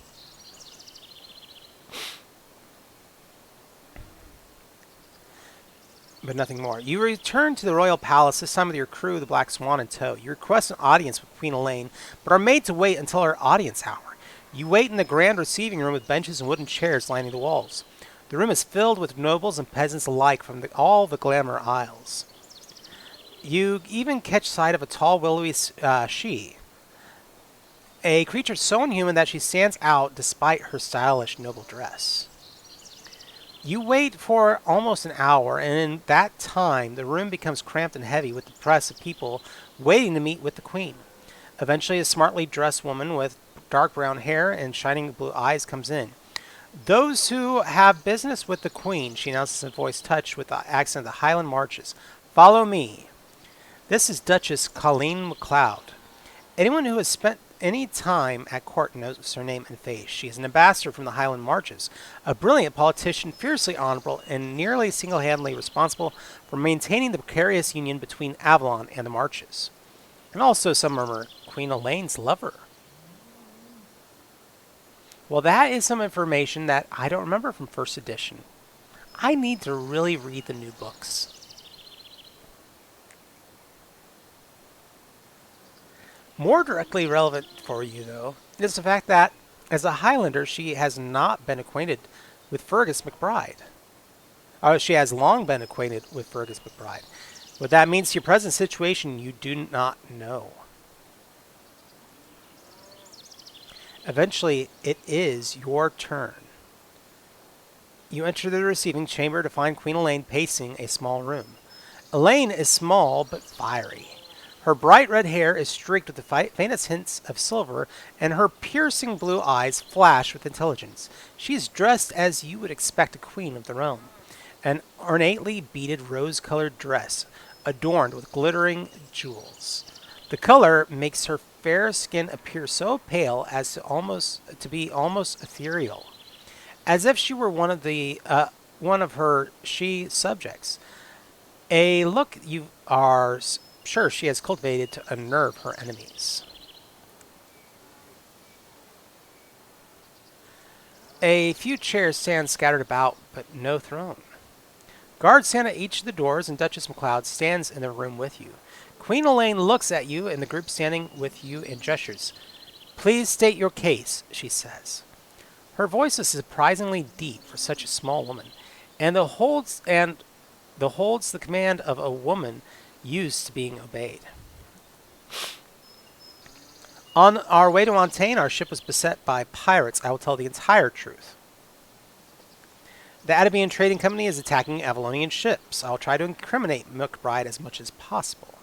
Speaker 1: But nothing more. You return to the Royal Palace, this time with your crew, the Black Swan, in tow. You request an audience with Queen Elaine, but are made to wait until her audience hour. You wait in the grand receiving room with benches and wooden chairs lining the walls. The room is filled with nobles and peasants alike from all the Glamour Isles. You even catch sight of a tall, willowy she, a creature so inhuman that she stands out despite her stylish, noble dress. You wait for almost an hour, and in that time, the room becomes cramped and heavy with the press of people waiting to meet with the Queen. Eventually, a smartly dressed woman with dark brown hair and shining blue eyes comes in. Those who have business with the Queen, she announces in a voice touched with the accent of the Highland Marches. Follow me. This is Duchess Colleen MacLeod. Anyone who has spent any time at court knows her name and face. She is an ambassador from the Highland Marches, a brilliant politician, fiercely honorable, and nearly single-handedly responsible for maintaining the precarious union between Avalon and the Marches. And also, some murmur, Queen Elaine's lover. Well, that is some information that I don't remember from first edition. I need to really read the new books. More directly relevant for you, though, is the fact that, as a Highlander, she has not been acquainted with Fergus McBride. She has long been acquainted with Fergus McBride. What that means to your present situation, you do not know. Eventually, it is your turn. You enter the receiving chamber to find Queen Elaine pacing a small room. Elaine is small but fiery. Her bright red hair is streaked with the faintest hints of silver, and her piercing blue eyes flash with intelligence. She is dressed as you would expect a queen of the realm. An ornately beaded rose-colored dress, adorned with glittering jewels. The color makes her fair skin appear so pale as to be almost ethereal, as if she were one of her she subjects. A look you are sure she has cultivated to unnerve her enemies. A few chairs stand scattered about, but no throne. Guards stand at each of the doors, and Duchess MacLeod stands in the room with you. Queen Elaine looks at you and the group standing with you and gestures. "Please state your case," she says. Her voice is surprisingly deep for such a small woman, and holds the command of a woman used to being obeyed. On our way to Montaigne, our ship was beset by pirates. I will tell the entire truth. The Atabean Trading Company is attacking Avalonian ships. I will try to incriminate McBride as much as possible.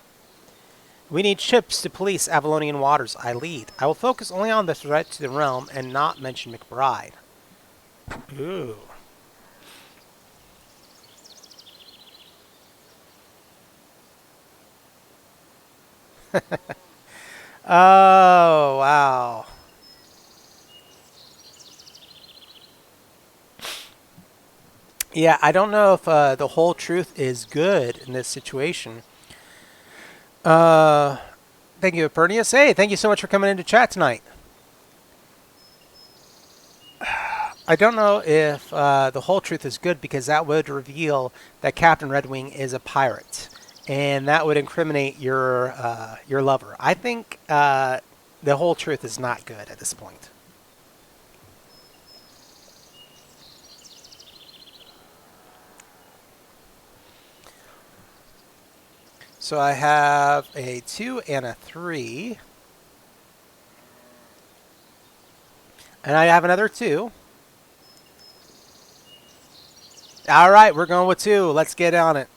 Speaker 1: We need ships to police Avalonian waters. I lead. I will focus only on the threat to the realm and not mention McBride. Ooh. Oh, wow. Yeah, I don't know if the whole truth is good in this situation. Thank you, Epernius. Hey, thank you so much for coming into chat tonight. I don't know if the whole truth is good because that would reveal that Captain Redwing is a pirate, and that would incriminate your lover. I think the whole truth is not good at this point. So I have a 2 and a 3. And I have another 2. All right, we're going with 2. Let's get on it.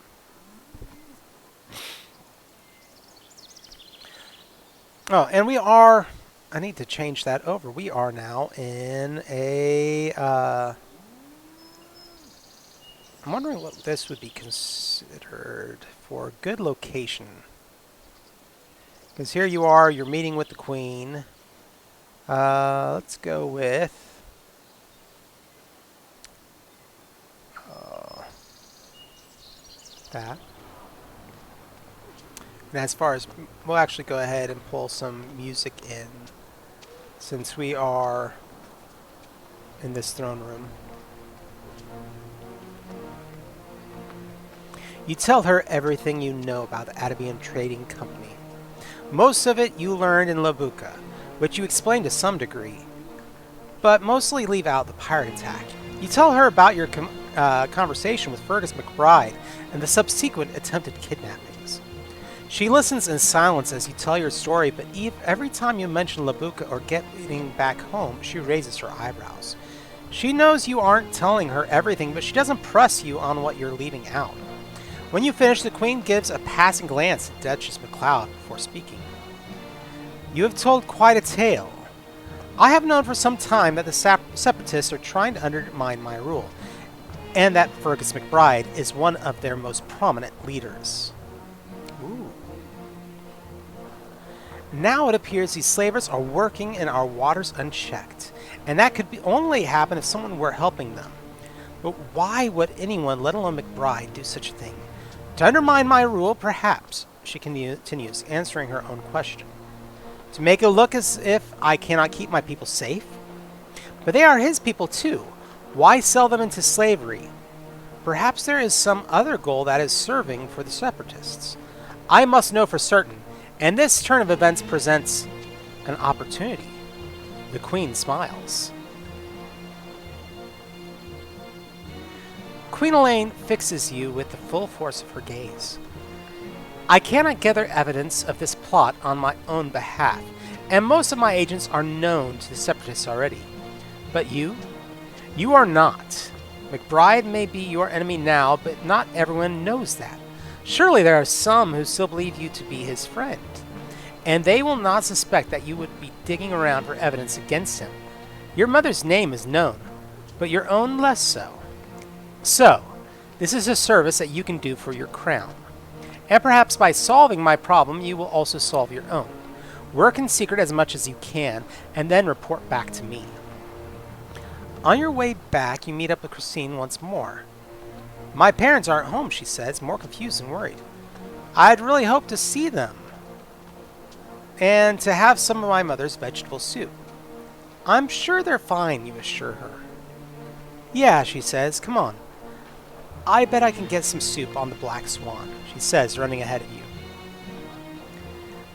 Speaker 1: Oh, and we are... I need to change that over. We are now in a... I'm wondering what this would be considered for a good location. Because here you are, you're meeting with the Queen. Let's go with... that. And as far as... We'll actually go ahead and pull some music in, since we are in this throne room. You tell her everything you know about the Atabean Trading Company. Most of it you learned in Labuka, which you explained to some degree, but mostly leave out the pirate attack. You tell her about your conversation with Fergus McBride and the subsequent attempted kidnappings. She listens in silence as you tell your story, but every time you mention Labuka or getting back home, she raises her eyebrows. She knows you aren't telling her everything, but she doesn't press you on what you're leaving out. When you finish, the Queen gives a passing glance at Duchess MacLeod before speaking. You have told quite a tale. I have known for some time that the Separatists are trying to undermine my rule, and that Fergus McBride is one of their most prominent leaders. Ooh. Now it appears these slavers are working in our waters unchecked, and that could only happen if someone were helping them. But why would anyone, let alone McBride, do such a thing? To undermine my rule, perhaps, she continues, answering her own question. To make it look as if I cannot keep my people safe? But they are his people too. Why sell them into slavery? Perhaps there is some other goal that is serving for the Separatists. I must know for certain, and this turn of events presents an opportunity. The Queen smiles. Queen Elaine fixes you with the full force of her gaze. I cannot gather evidence of this plot on my own behalf, And most of my agents are known to the Separatists already. But you? You are not. McBride may be your enemy now, but not everyone knows that. Surely there are some who still believe you to be his friend. And they will not suspect that you would be digging around for evidence against him. Your mother's name is known, but your own less so. So, this is a service that you can do for your crown. And perhaps by solving my problem, you will also solve your own. Work in secret as much as you can, and then report back to me. On your way back, you meet up with Christine once more. My parents aren't home, she says, more confused and worried. I'd really hoped to see them, and to have some of my mother's vegetable soup. I'm sure they're fine, you assure her. Yeah, she says, come on. I bet I can get some soup on the Black Swan, she says, running ahead of you.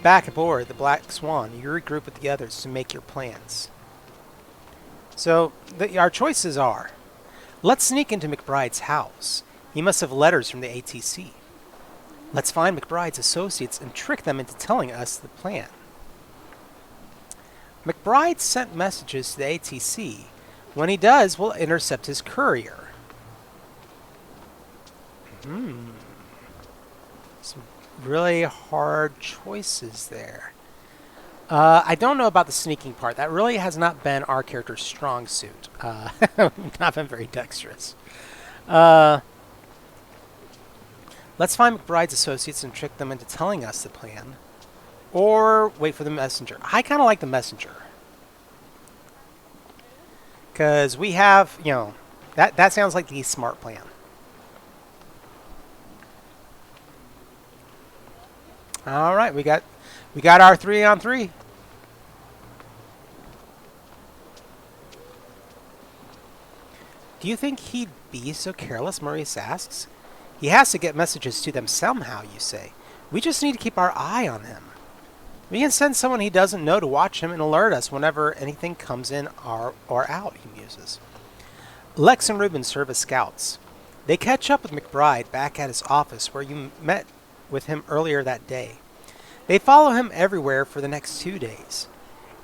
Speaker 1: Back aboard the Black Swan, you regroup with the others to make your plans. So, our choices are, let's sneak into McBride's house. He must have letters from the ATC. Let's find McBride's associates and trick them into telling us the plan. McBride sent messages to the ATC. When he does, we'll intercept his courier. Some really hard choices there. I don't know about the sneaking part. That really has not been our character's strong suit. We've not been very dexterous. Let's find McBride's associates and trick them into telling us the plan. Or wait for the messenger. I kind of like the messenger. Because we have, that sounds like the smart plan. All right, we got our 3-on-3. Do you think he'd be so careless, Maurice asks. He has to get messages to them somehow, you say. We just need to keep our eye on him. We can send someone he doesn't know to watch him and alert us whenever anything comes in or out, he muses. Lex and Reuben serve as scouts. They catch up with McBride back at his office where you met with him earlier that day. They follow him everywhere for the next 2 days.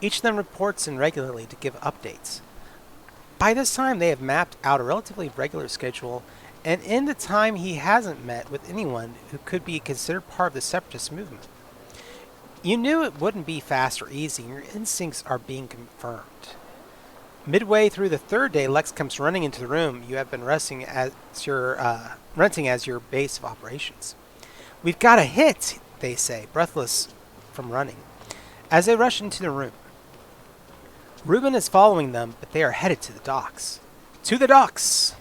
Speaker 1: Each of them reports in regularly to give updates. By this time, they have mapped out a relatively regular schedule, and in the time he hasn't met with anyone who could be considered part of the separatist movement. You knew it wouldn't be fast or easy, and your instincts are being confirmed. Midway through the 3rd day, Lex comes running into the room you have been renting as your base of operations. We've got a hit, they say, breathless from running, as they rush into the room. Reuben is following them, but they are headed to the docks. To the docks!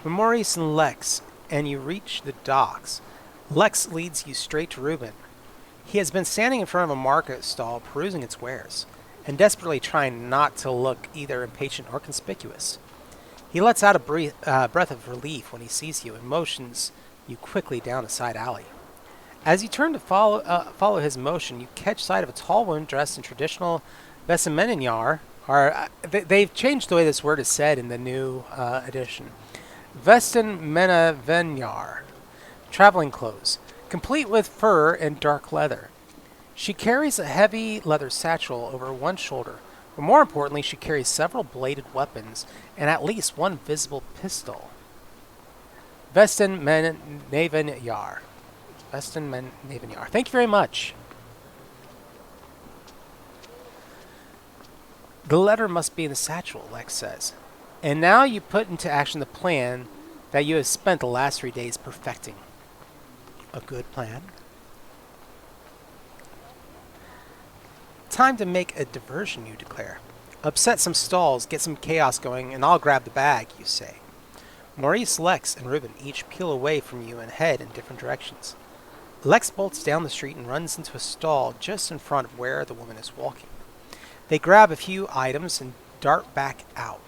Speaker 1: When Maurice and Lex and you reach the docks, Lex leads you straight to Reuben. He has been standing in front of a market stall perusing its wares, and desperately trying not to look either impatient or conspicuous. He lets out a breath of relief when he sees you and motions you quickly down a side alley. As you turn to follow his motion, you catch sight of a tall woman dressed in traditional Vesamenyar. They've changed the way this word is said in the new edition. Vesamenyar, traveling clothes, complete with fur and dark leather. She carries a heavy leather satchel over one shoulder, but more importantly, she carries several bladed weapons and at least one visible pistol. Vesamenyar. Thank you very much. The letter must be in the satchel, Lex says. And now you put into action the plan that you have spent the last 3 days perfecting. A good plan? Time to make a diversion, you declare. Upset some stalls, get some chaos going, and I'll grab the bag, you say. Maurice, Lex, and Reuben each peel away from you and head in different directions. Lex bolts down the street and runs into a stall just in front of where the woman is walking. They grab a few items and dart back out.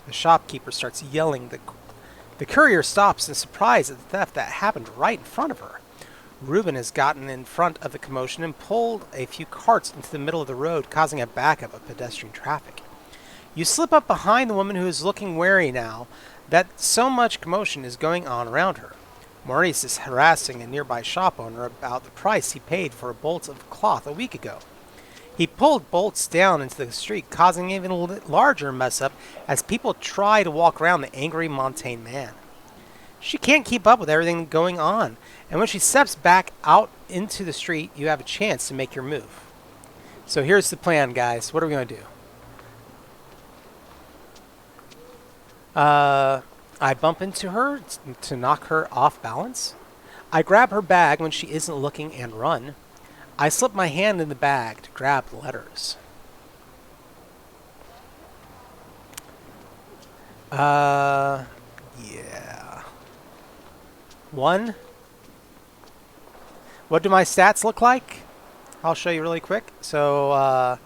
Speaker 1: The shopkeeper starts yelling. The courier stops in surprise at the theft that happened right in front of her. Reuben has gotten in front of the commotion and pulled a few carts into the middle of the road, causing a backup of pedestrian traffic. You slip up behind the woman who is looking wary now that so much commotion is going on around her. Maurice is harassing a nearby shop owner about the price he paid for a bolt of cloth a week ago. He pulled bolts down into the street, causing an even larger mess up as people try to walk around the angry Montaigne man. She can't keep up with everything going on, and when she steps back out into the street, you have a chance to make your move. So here's the plan, guys. What are we going to do? I bump into her to knock her off balance. I grab her bag when she isn't looking and run. I slip my hand in the bag to grab the letters. Yeah. 1. What do my stats look like? I'll show you really quick. So,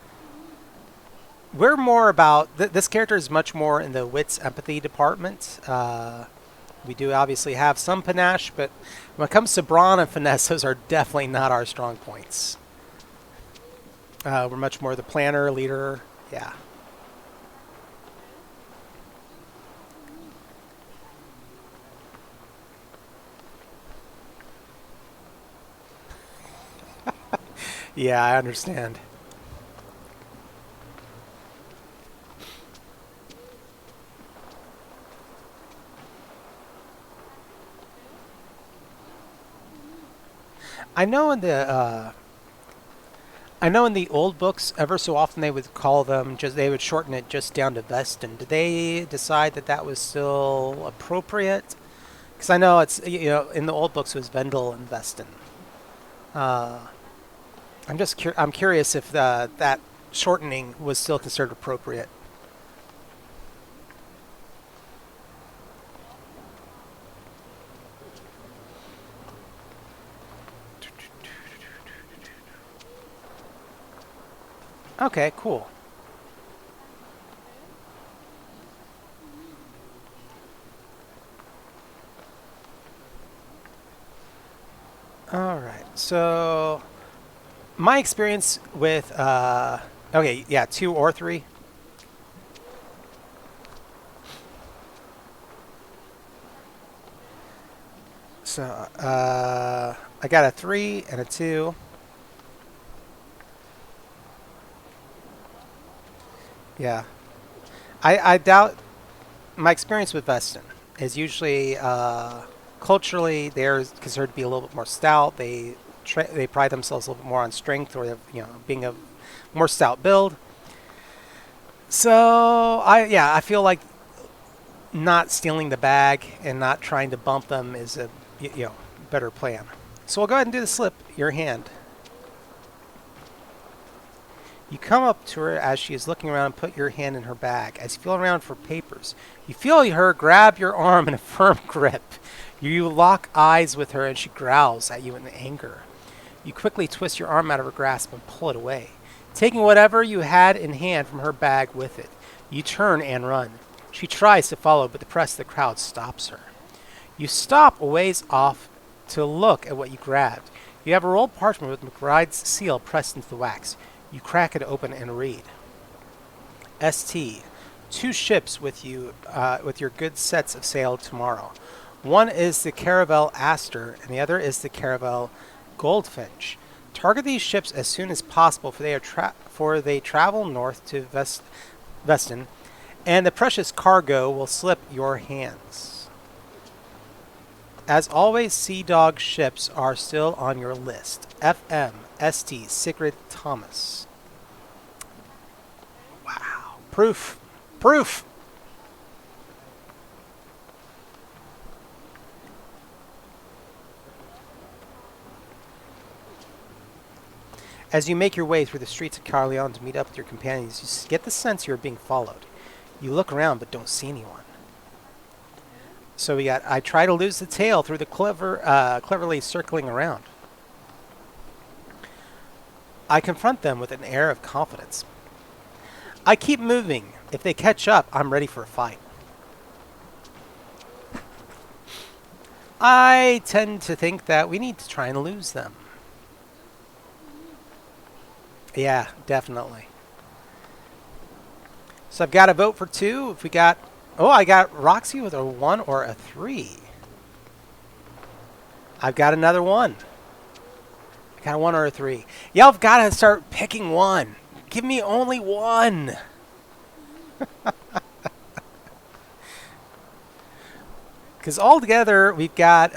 Speaker 1: we're more about... this character is much more in the wits empathy department. We do obviously have some panache, but when it comes to brawn and finesse, those are definitely not our strong points. We're much more the planner, leader. Yeah. Yeah, I understand. I know in the old books, ever so often they would call them they would shorten it just down to Veston. Did they decide that that was still appropriate? Because I know it's in the old books it was Vendel and Veston. I'm curious if that shortening was still considered appropriate. Okay, cool. All right, so my experience with okay, yeah, 2 or 3. So I got a 3 and a 2. Yeah. I doubt my experience with Veston is usually culturally they're considered to be a little bit more stout. They pride themselves a little bit more on strength or being a more stout build. So I feel like not stealing the bag and not trying to bump them is a better plan. So we'll go ahead and do the slip your hand. You come up to her as she is looking around and put your hand in her bag. As you feel around for papers, you feel her grab your arm in a firm grip. You lock eyes with her and she growls at you in anger. You quickly twist your arm out of her grasp and pull it away, taking whatever you had in hand from her bag with it. You turn and run. She tries to follow, but the press of the crowd stops her. You stop a ways off to look at what you grabbed. You have a rolled parchment with McBride's seal pressed into the wax. You crack it open and read. ST. 2 ships with you, with your good sets of sail tomorrow. One is the Caravel Aster, and the other is the Caravel Goldfinch. Target these ships as soon as possible, for they travel north to Veston, and the precious cargo will slip your hands. As always, Sea Dog ships are still on your list. FM, ST, Sigrid Thomas. Wow. Proof. Proof! As you make your way through the streets of Carleon to meet up with your companions, you get the sense you are being followed. You look around but don't see anyone. So we got, I try to lose the tail through the cleverly circling around. I confront them with an air of confidence. I keep moving. If they catch up, I'm ready for a fight. I tend to think that we need to try and lose them. Yeah, definitely. So I've got a vote for 2. If we got... Oh, I got Roxy with a 1 or a 3. I've got another one. I got a 1 or a 3. Y'all have got to start picking one. Give me only one. Because altogether we've got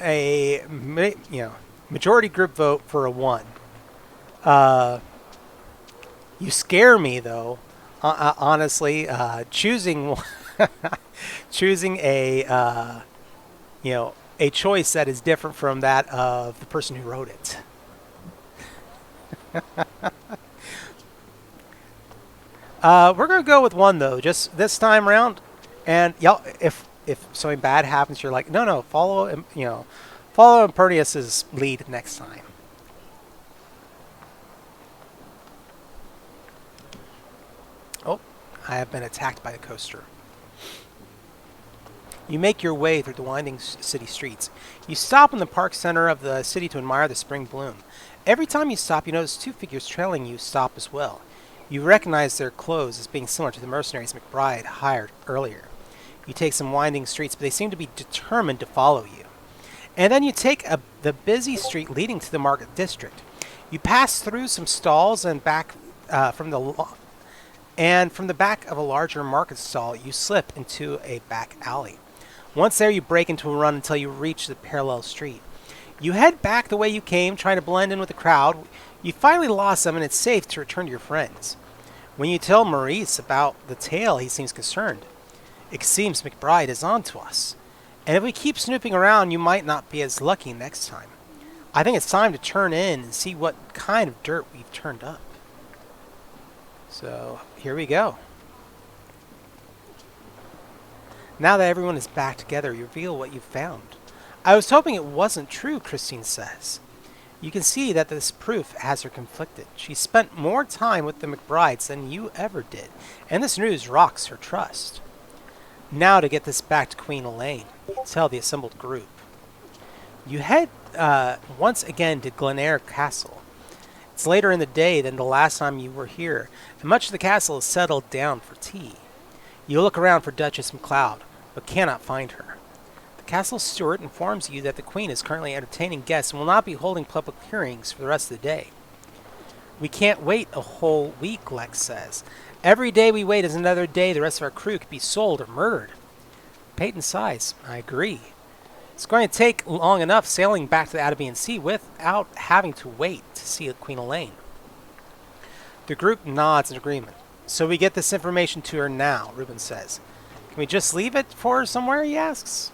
Speaker 1: a majority group vote for a 1. You scare me though. Honestly, choosing choosing a a choice that is different from that of the person who wrote it. We're gonna go with 1 though, just this time around. And y'all, if something bad happens, you're like, no, follow Impernius's lead next time. Oh, I have been attacked by a coaster. You make your way through the winding city streets. You stop in the park center of the city to admire the spring bloom. Every time you stop, you notice 2 figures trailing you stop as well. You recognize their clothes as being similar to the mercenaries McBride hired earlier. You take some winding streets, but they seem to be determined to follow you. And then you take the busy street leading to the market district. You pass through some stalls and from the back of a larger market stall, you slip into a back alley. Once there, you break into a run until you reach the parallel street. You head back the way you came, trying to blend in with the crowd. You finally lost them, and it's safe to return to your friends. When you tell Maurice about the tale, he seems concerned. It seems McBride is on to us. And if we keep snooping around, you might not be as lucky next time. I think it's time to turn in and see what kind of dirt we've turned up. So, here we go. Now that everyone is back together, you reveal what you've found. I was hoping it wasn't true, Christine says. You can see that this proof has her conflicted. She spent more time with the McBrides than you ever did, and this news rocks her trust. Now to get this back to Queen Elaine, you tell the assembled group. You head once again to Glenair Castle. It's later in the day than the last time you were here, and much of the castle is settled down for tea. You look around for Duchess MacLeod, but cannot find her. The castle steward informs you that the Queen is currently entertaining guests and will not be holding public hearings for the rest of the day. We can't wait a whole week, Lex says. Every day we wait is another day the rest of our crew could be sold or murdered. Peyton sighs. I agree. It's going to take long enough sailing back to the Atabean Sea without having to wait to see Queen Elaine. The group nods in agreement. So we get this information to her now, Reuben says. Can we just leave it for her somewhere, he asks.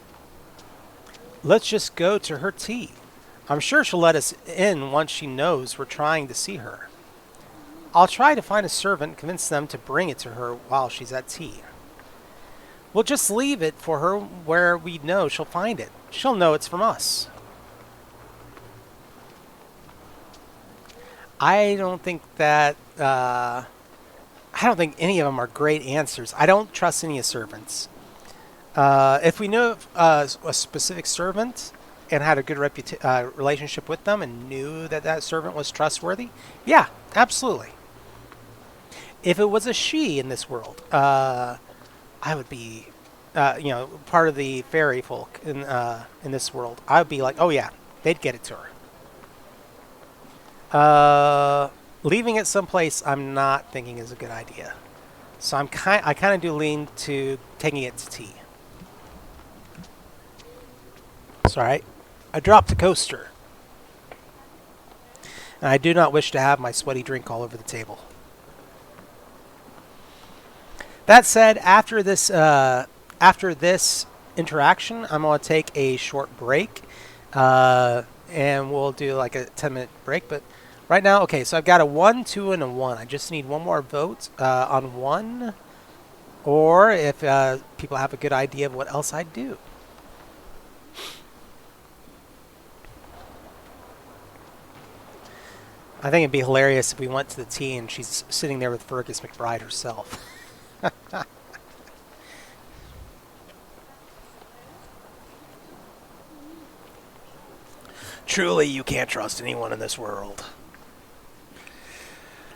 Speaker 1: Let's just go to her tea. I'm sure she'll let us in once she knows we're trying to see her. I'll try to find a servant and convince them to bring it to her while she's at tea. We'll just leave it for her where we know she'll find it. She'll know it's from us. I don't think any of them are great answers. I don't trust any of servants. If we knew a specific servant and had a good relationship with them and knew that servant was trustworthy, yeah, absolutely. If it was a she in this world, I would be, part of the fairy folk in this world. I would be like, oh yeah, they'd get it to her. Leaving it someplace I'm not thinking is a good idea. So I kind of do lean to taking it to tea. Sorry, I dropped the coaster. And I do not wish to have my sweaty drink all over the table. That said, after this interaction, I'm going to take a short break. And we'll do like a 10-minute break. But right now, okay, so I've got a 1, 2, and a 1. I just need one more vote on 1. Or if people have a good idea of what else I'd do. I think it'd be hilarious if we went to the tea and she's sitting there with Fergus McBride herself. Truly, you can't trust anyone in this world.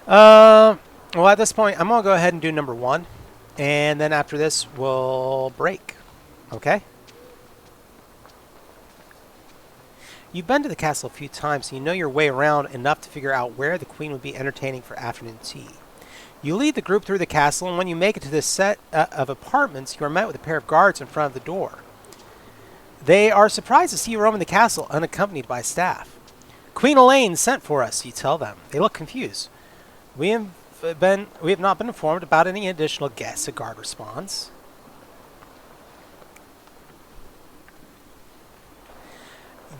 Speaker 1: Well, at this point, I'm going to go ahead and do number 1. And then after this, we'll break. Okay? You've been to the castle a few times, and you know your way around enough to figure out where the queen would be entertaining for afternoon tea. You lead the group through the castle, and when you make it to this set of apartments, you are met with a pair of guards in front of the door. They are surprised to see you roaming the castle unaccompanied by staff. Queen Elaine sent for us, you tell them. They look confused. We have not been informed about any additional guests, a guard responds.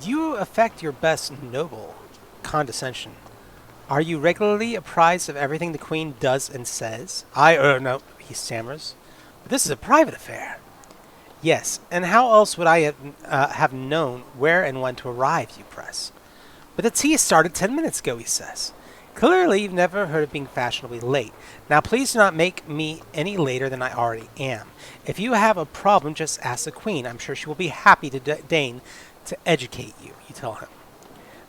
Speaker 1: You affect your best noble condescension. Are you regularly apprised of everything the Queen does and says? No, he stammers. But this is a private affair. Yes, and how else would I have known where and when to arrive, you press? But the tea started 10 minutes ago, he says. Clearly, you've never heard of being fashionably late. Now, please do not make me any later than I already am. If you have a problem, just ask the Queen. I'm sure she will be happy to deign to educate you, you tell him.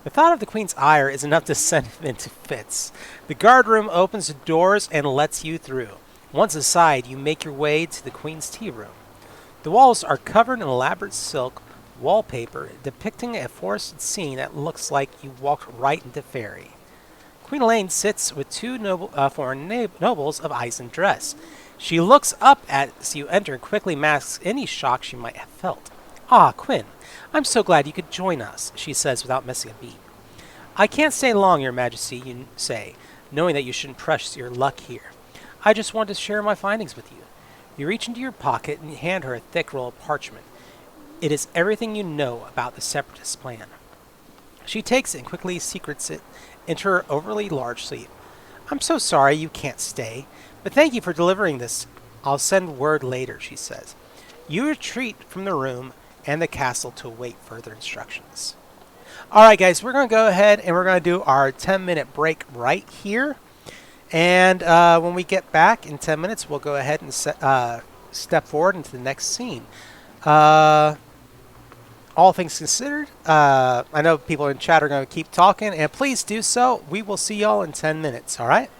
Speaker 1: The thought of the Queen's ire is enough to send him into fits. The guardroom opens the doors and lets you through. Once inside, you make your way to the Queen's tea room. The walls are covered in elaborate silk wallpaper depicting a forested scene that looks like you walked right into fairy. Queen Elaine sits with two foreign nobles of Eisen dress. She looks up as you enter and quickly masks any shock she might have felt. Ah, Quinn, I'm so glad you could join us, she says without missing a beat. I can't stay long, Your Majesty, you say, knowing that you shouldn't press your luck here. I just want to share my findings with you. You reach into your pocket and hand her a thick roll of parchment. It is everything you know about the Separatist plan. She takes it and quickly secrets it into her overly large sleeve. I'm so sorry you can't stay, but thank you for delivering this. I'll send word later, she says. You retreat from the room and the castle to await further instructions. Alright guys, we're going to go ahead and we're going to do our 10-minute break right here. And when we get back in 10 minutes, we'll go ahead and step forward into the next scene. All things considered, I know people in chat are going to keep talking, and please do so. We will see y'all in 10 minutes, all right?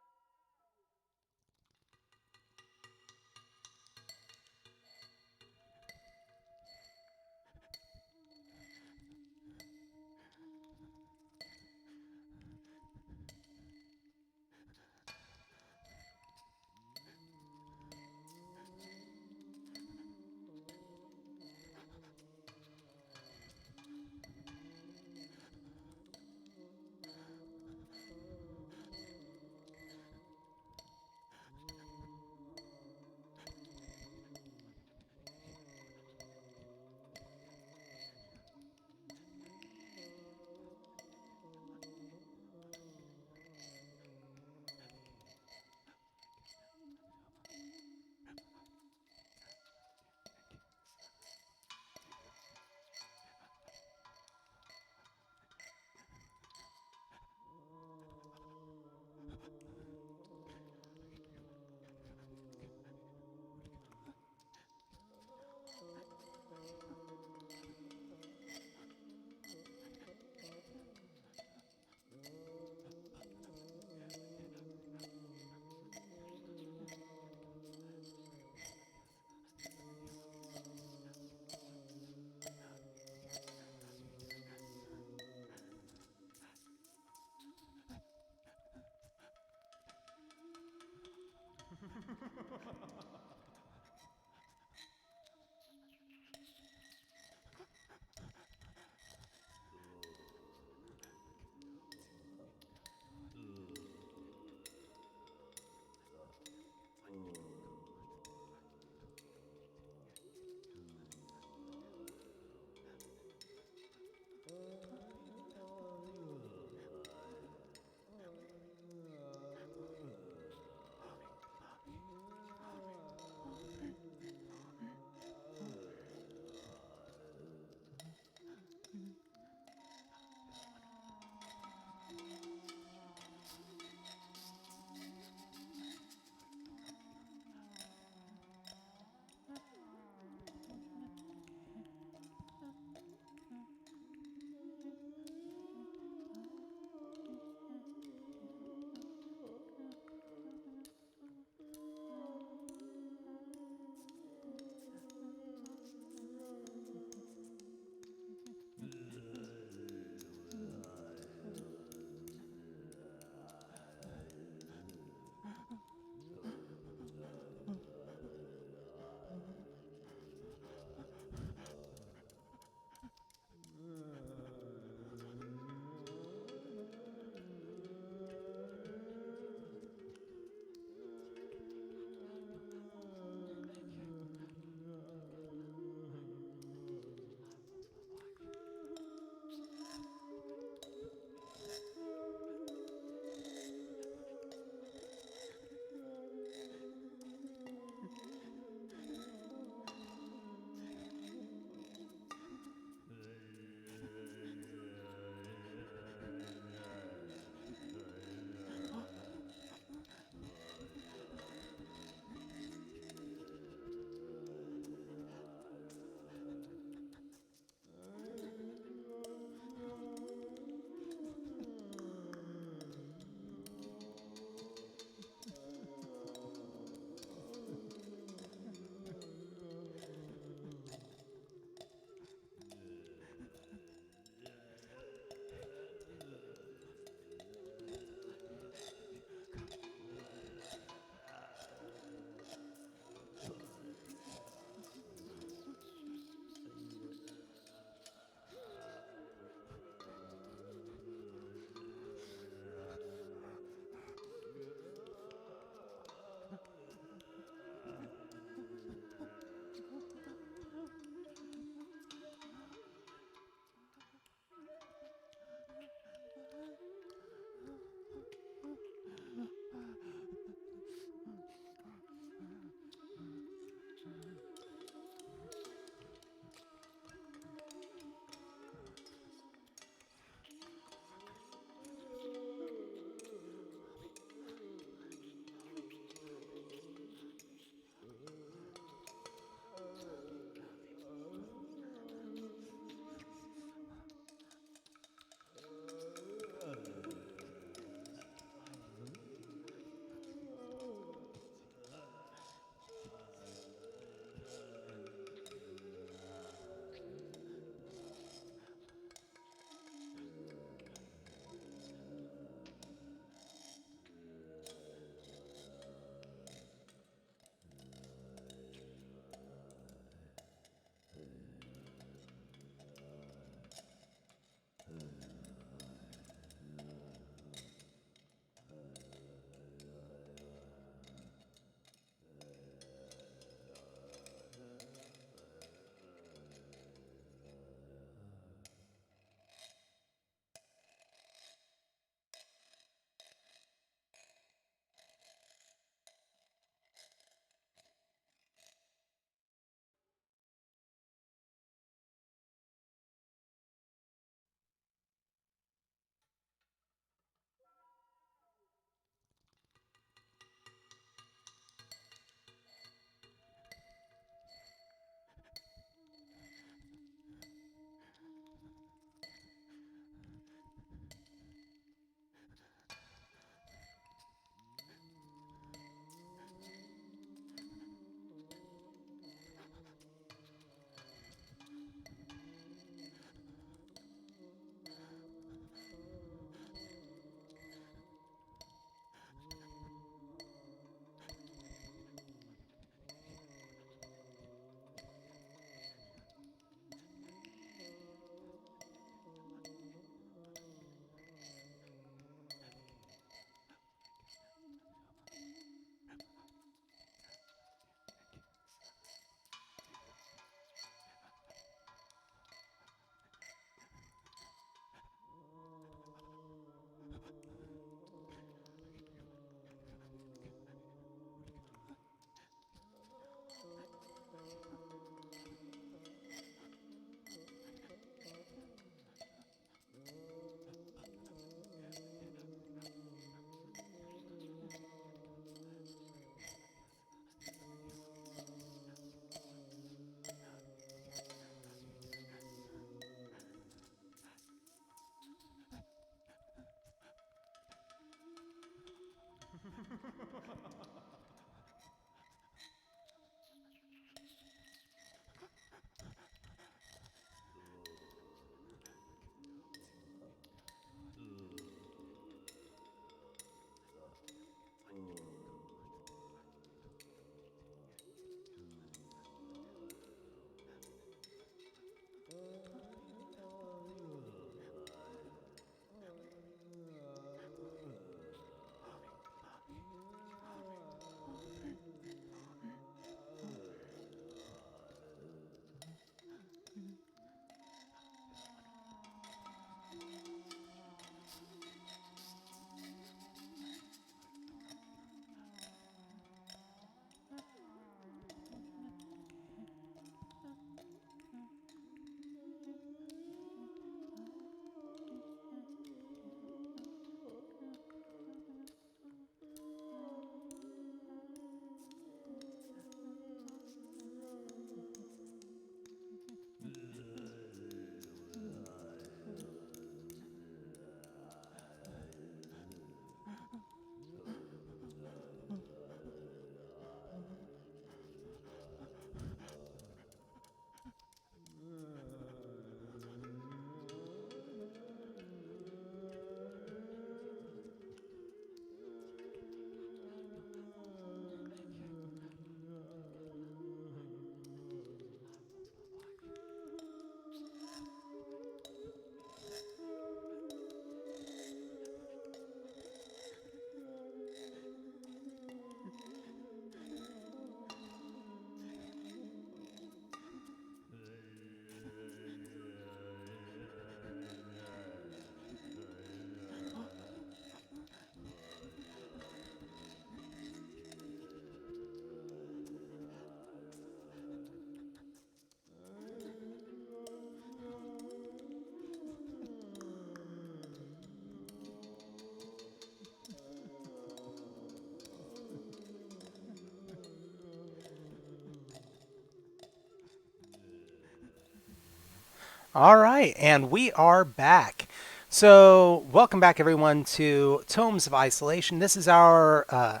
Speaker 1: All right, and we are back. So, welcome back, everyone, to Tomes of Isolation. This is our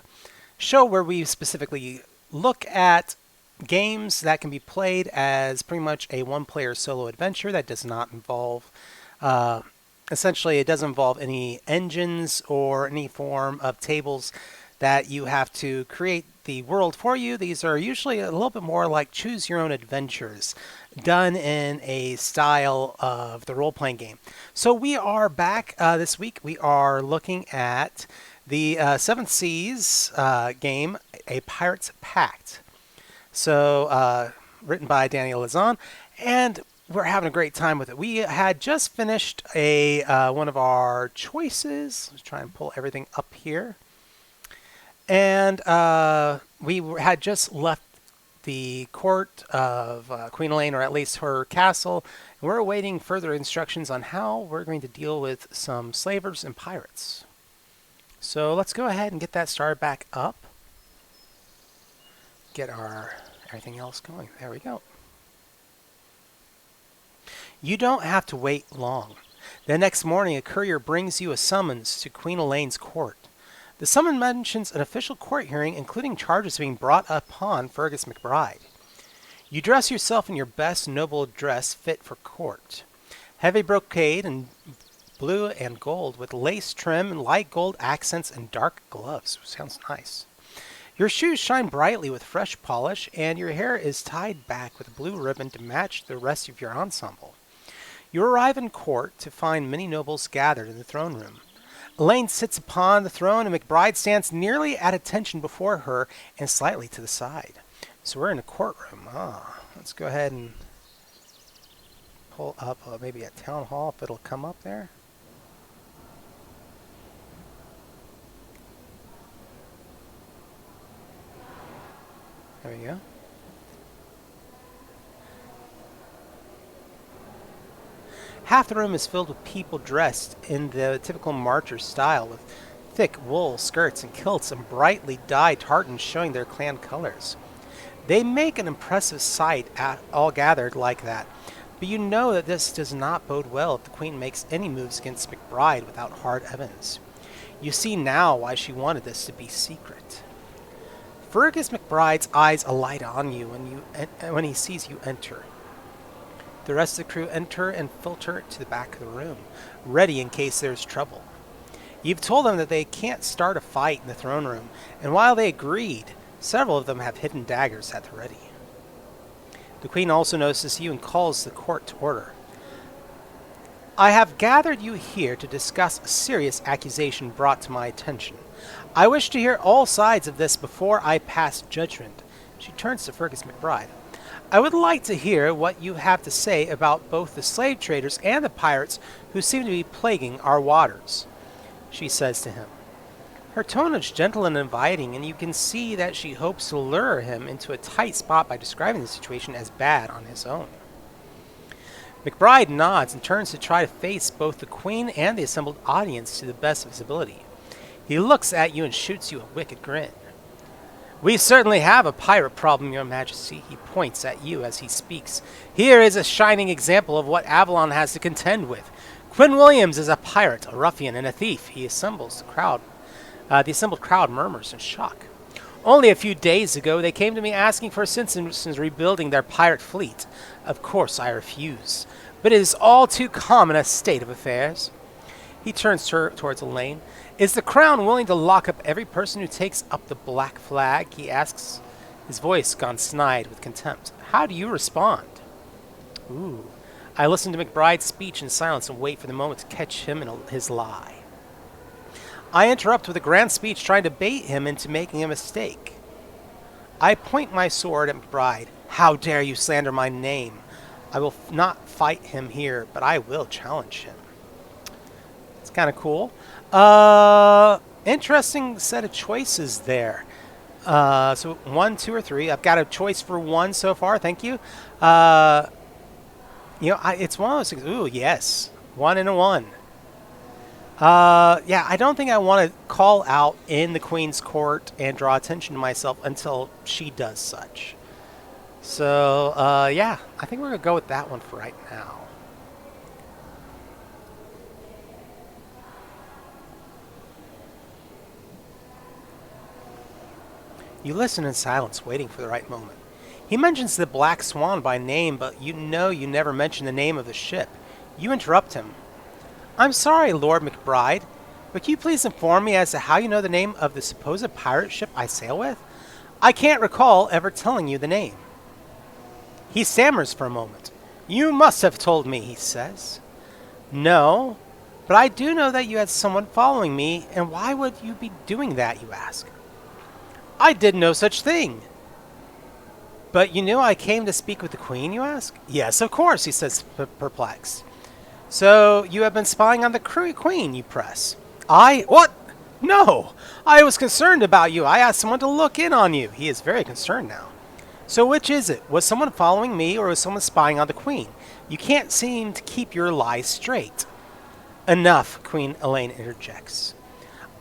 Speaker 1: show where we specifically look at games that can be played as pretty much a one-player solo adventure that does not involve, uh, essentially, it doesn't involve any engines or any form of tables that you have to create the world for you. These are usually a little bit more like choose your own adventures done in a style of the role-playing game. So we are back this week. We are looking at the Seventh Seas game, A Pirate's Pact. So written by Danielle Lauzon, and we're having a great time with it. We had just finished a one of our choices. Let's try and pull everything up here. And had just left the court of Queen Elaine, or at least her castle, and we're awaiting further instructions on how we're going to deal with some slavers and pirates. So let's go ahead and get that started back up. Get our everything else going. There we go. You don't have to wait long. The next morning, a courier brings you a summons to Queen Elaine's court. The summons mentions an official court hearing, including charges being brought upon Fergus McBride. You dress yourself in your best noble dress fit for court. Heavy brocade and blue and gold with lace trim and light gold accents and dark gloves. Sounds nice. Your shoes shine brightly with fresh polish, and your hair is tied back with a blue ribbon to match the rest of your ensemble. You arrive in court to find many nobles gathered in the throne room. Elaine sits upon the throne, and McBride stands nearly at attention before her and slightly to the side. So we're in a courtroom. Let's go ahead and pull up maybe a town hall, if it'll come up there. There we go. Half the room is filled with people dressed in the typical marcher style, with thick wool skirts and kilts and brightly dyed tartans showing their clan colors. They make an impressive sight all gathered like that, but you know that this does not bode well if the Queen makes any moves against McBride without hard evidence. You see now why she wanted this to be secret. Fergus McBride's eyes alight on you when he sees you enter. The rest of the crew enter and filter to the back of the room, ready in case there's trouble. You've told them that they can't start a fight in the throne room, and while they agreed, several of them have hidden daggers at the ready. The Queen also notices you and calls the court to order. I have gathered you here to discuss a serious accusation brought to my attention. I wish to hear all sides of this before I pass judgment. She turns to Fergus McBride. I would like to hear what you have to say about both the slave traders and the pirates who seem to be plaguing our waters, she says to him. Her tone is gentle and inviting, and you can see that she hopes to lure him into a tight spot by describing the situation as bad on his own. McBride nods and turns to try to face both the Queen and the assembled audience to the best of his ability. He looks at you and shoots you a wicked grin. We certainly have a pirate problem, Your Majesty. He points at you as he speaks. Here is a shining example of what Avalon has to contend with. Quinn Williams is a pirate, a ruffian, and a thief. He assembles the crowd. The assembled crowd murmurs in shock. Only a few days ago, they came to me asking for assistance in rebuilding their pirate fleet. Of course, I refused. But it is all too common a state of affairs. He turns towards Elaine. Is the Crown willing to lock up every person who takes up the black flag? He asks, his voice gone snide with contempt. How do you respond? Ooh. I listen to McBride's speech in silence and wait for the moment to catch him in his lie. I interrupt with a grand speech trying to bait him into making a mistake. I point my sword at McBride. How dare you slander my name? I will not fight him here, but I will challenge him. It's kind of cool. Interesting set of choices there. So 1, 2, or 3. I've got a choice for 1 so far. Thank you. It's one of those things. Ooh, yes. 1 and a 1. Yeah, I don't think I want to call out in the Queen's court and draw attention to myself until she does such. So, yeah, I think we're going to go with that one for right now. You listen in silence, waiting for the right moment. He mentions the Black Swan by name, but you know you never mention the name of the ship. You interrupt him. I'm sorry, Lord McBride, but can you please inform me as to how you know the name of the supposed pirate ship I sail with? I can't recall ever telling you the name. He stammers for a moment. You must have told me, he says. No, but I do know that you had someone following me, and why would you be doing that, you ask? I did no such thing. But you knew I came to speak with the Queen, you ask? Yes, of course, he says, perplexed. So you have been spying on the Queen, you press. I? What? No, I was concerned about you. I asked someone to look in on you. He is very concerned now. So which is it? Was someone following me or was someone spying on the Queen? You can't seem to keep your lies straight. Enough, Queen Elaine interjects.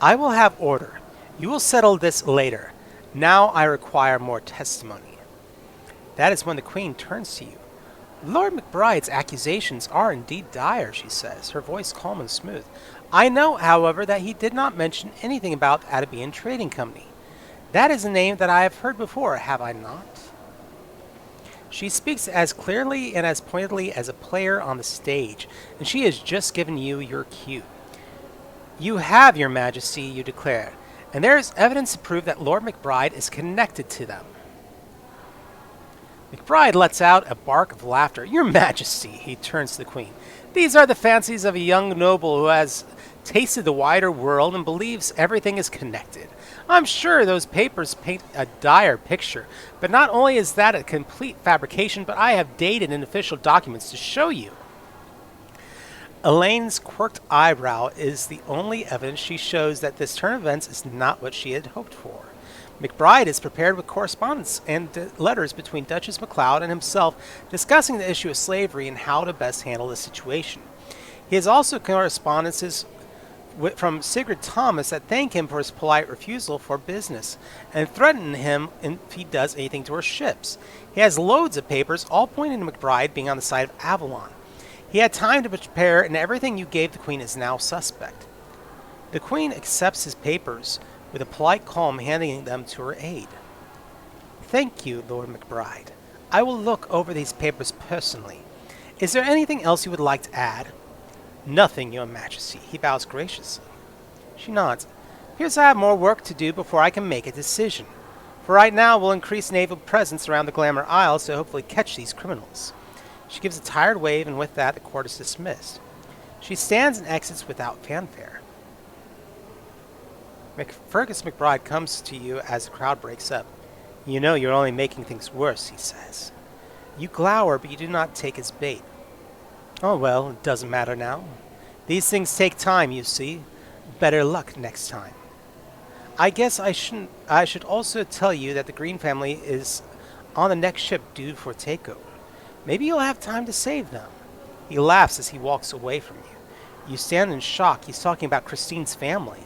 Speaker 1: I will have order. You will settle this later. Now I require more testimony. That is when the Queen turns to you. Lord McBride's accusations are indeed dire, she says, her voice calm and smooth. I know, however, that he did not mention anything about Atabean Trading Company. That is a name that I have heard before, have I not? She speaks as clearly and as pointedly as a player on the stage, and she has just given you your cue. You have, your majesty, you declare, and there is evidence to prove that Lord McBride is connected to them. McBride lets out a bark of laughter. Your majesty, he turns to the Queen. These are the fancies of a young noble who has tasted the wider world and believes everything is connected. I'm sure those papers paint a dire picture, but not only is that a complete fabrication, but I have dated and official documents to show you. Elaine's quirked eyebrow is the only evidence she shows that this turn of events is not what she had hoped for. McBride is prepared with correspondence and letters between Duchess MacLeod and himself discussing the issue of slavery and how to best handle the situation. He has also correspondences from Sigrid Thomas that thank him for his polite refusal for business and threaten him if he does anything to her ships. He has loads of papers, all pointing to McBride being on the side of Avalon. He had time to prepare, and everything you gave the Queen is now suspect. The Queen accepts his papers with a polite calm, handing them to her aide. Thank you, Lord McBride. I will look over these papers personally. Is there anything else you would like to add? Nothing, your majesty. He bows graciously. She nods. Here's I have more work to do before I can make a decision. For right now, we'll increase naval presence around the Glamour Isles to hopefully catch these criminals. She gives a tired wave, and with that, the court is dismissed. She stands and exits without fanfare. Fergus McBride comes to you as the crowd breaks up. You know you're only making things worse, he says. You glower, but you do not take his bait. Oh well, it doesn't matter now. These things take time, you see. Better luck next time. I guess I should also tell you that the Green family is on the next ship due for takeover. Maybe you'll have time to save them. He laughs as he walks away from you. You stand in shock. He's talking about Christine's family.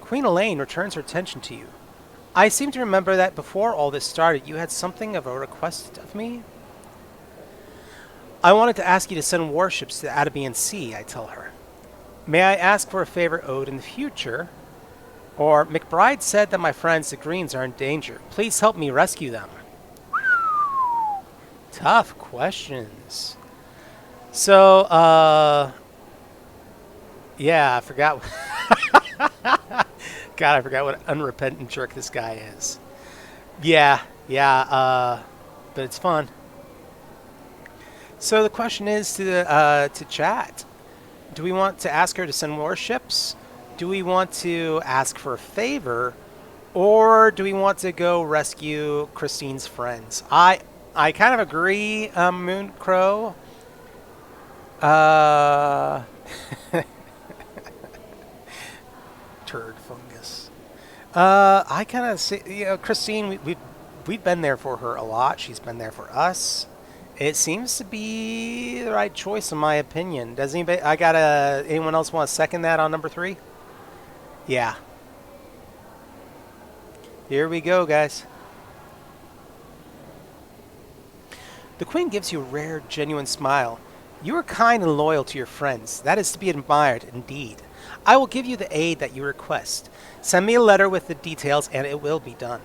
Speaker 1: Queen Elaine returns her attention to you. I seem to remember that before all this started, you had something of a request of me? I wanted to ask you to send warships to the Atabean Sea, I tell her. May I ask for a favor owed in the future? Or, McBride said that my friends, the Greens, are in danger. Please help me rescue them. Tough questions. So, yeah, I forgot. God, I forgot what an unrepentant jerk this guy is. Yeah, but it's fun. So the question is to chat. Do we want to ask her to send warships? Do we want to ask for a favor? Or do we want to go rescue Christine's friends? I kind of agree, Moon Crow. Turd fungus. I kind of see, Christine, we've been there for her a lot. She's been there for us. It seems to be the right choice, in my opinion. Does anybody? Anyone else want to second that on number 3? Yeah. Here we go, guys. The Queen gives you a rare, genuine smile. You are kind and loyal to your friends. That is to be admired, indeed. I will give you the aid that you request. Send me a letter with the details, and it will be done.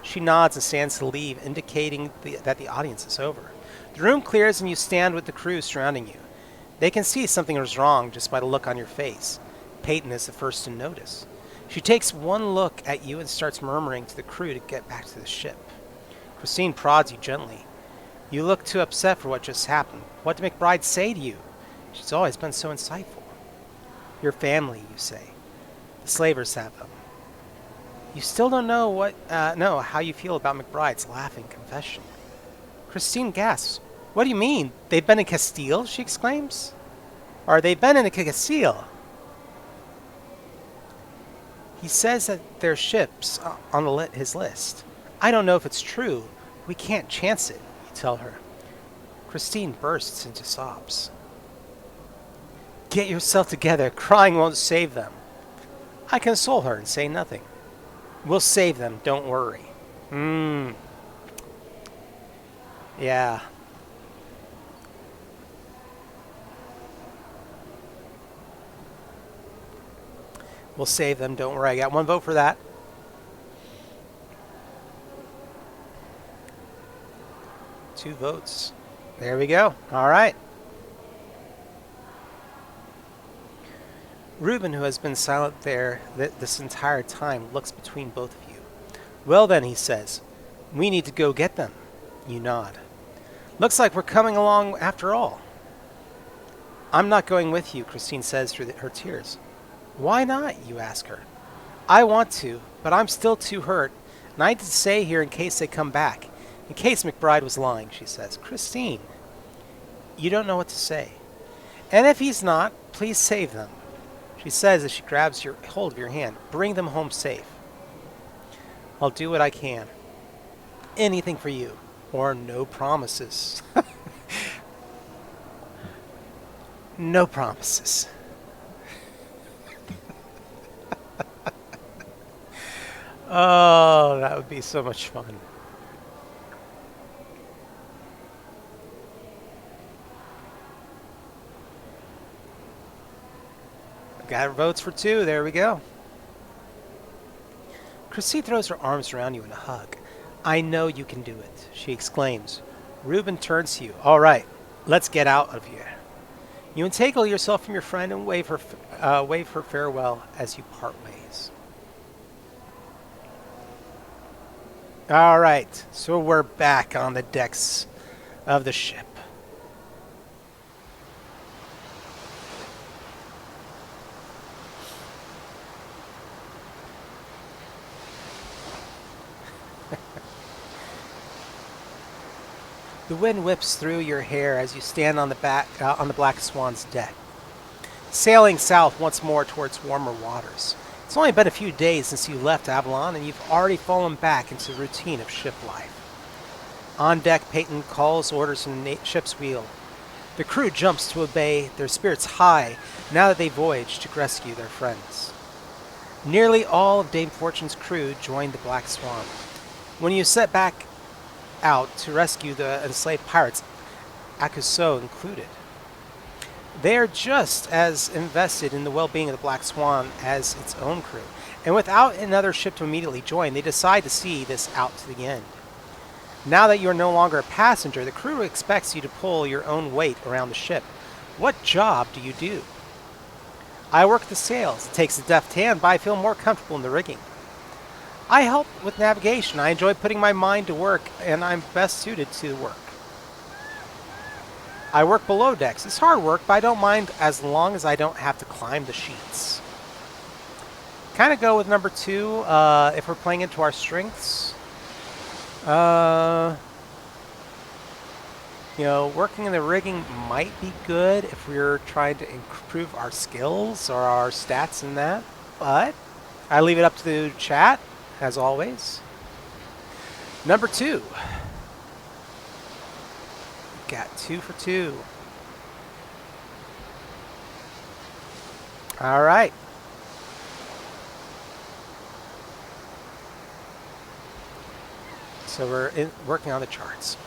Speaker 1: She nods and stands to leave, indicating that the audience is over. The room clears and you stand with the crew surrounding you. They can see something is wrong just by the look on your face. Peyton is the first to notice. She takes one look at you and starts murmuring to the crew to get back to the ship. Christine prods you gently. You look too upset for what just happened. What did McBride say to you? She's always been so insightful. Your family, you say. The slavers have them. You still don't know how you feel about McBride's laughing confession. Christine gasps. What do you mean? They've been in Castile? She exclaims. Or they've been in Castile? He says that their ships on his list. I don't know if it's true. We can't chance it, you tell her. Christine bursts into sobs. Get yourself together. Crying won't save them. I console her and say nothing. We'll save them, don't worry. Yeah. We'll save them, don't worry. I got one vote for that. Two votes. There we go. All right. Reuben, who has been silent there this entire time, looks between both of you. Well then, he says, we need to go get them. You nod. Looks like we're coming along after all. I'm not going with you, Christine says through her tears. Why not, you ask her. I want to, but I'm still too hurt, and I need to stay here in case they come back. In case McBride was lying, she says. Christine, you don't know what to say. And if he's not, please save them. She says as she grabs hold of your hand. Bring them home safe. I'll do what I can. Anything for you. Or no promises. No promises. Oh, that would be so much fun. Got votes for two. There we go. Christine throws her arms around you in a hug. I know you can do it, she exclaims. Reuben turns to you. All right, let's get out of here. You untangle yourself from your friend and wave her farewell as you part ways. All right, so we're back on the decks of the ship. The wind whips through your hair as you stand on the Black Swan's deck, sailing south once more towards warmer waters. It's only been a few days since you left Avalon, and you've already fallen back into the routine of ship life. On deck, Peyton calls orders from the ship's wheel. The crew jumps to obey, their spirits high now that they voyage to rescue their friends. Nearly all of Dame Fortune's crew joined the Black Swan. When you set back out to rescue the enslaved pirates, Akuso included. They are just as invested in the well-being of the Black Swan as its own crew, and without another ship to immediately join, they decide to see this out to the end. Now that you are no longer a passenger, the crew expects you to pull your own weight around the ship. What job do you do? I work the sails. It takes a deft hand, but I feel more comfortable in the rigging. I help with navigation. I enjoy putting my mind to work, and I'm best suited to the work. I work below decks. It's hard work, but I don't mind as long as I don't have to climb the sheets. Kind of go with number two if we're playing into our strengths. Working in the rigging might be good if we're trying to improve our skills or our stats in that, but I leave it up to the chat. As always. Number two. Got 2 for 2. All right. So we're working on the charts.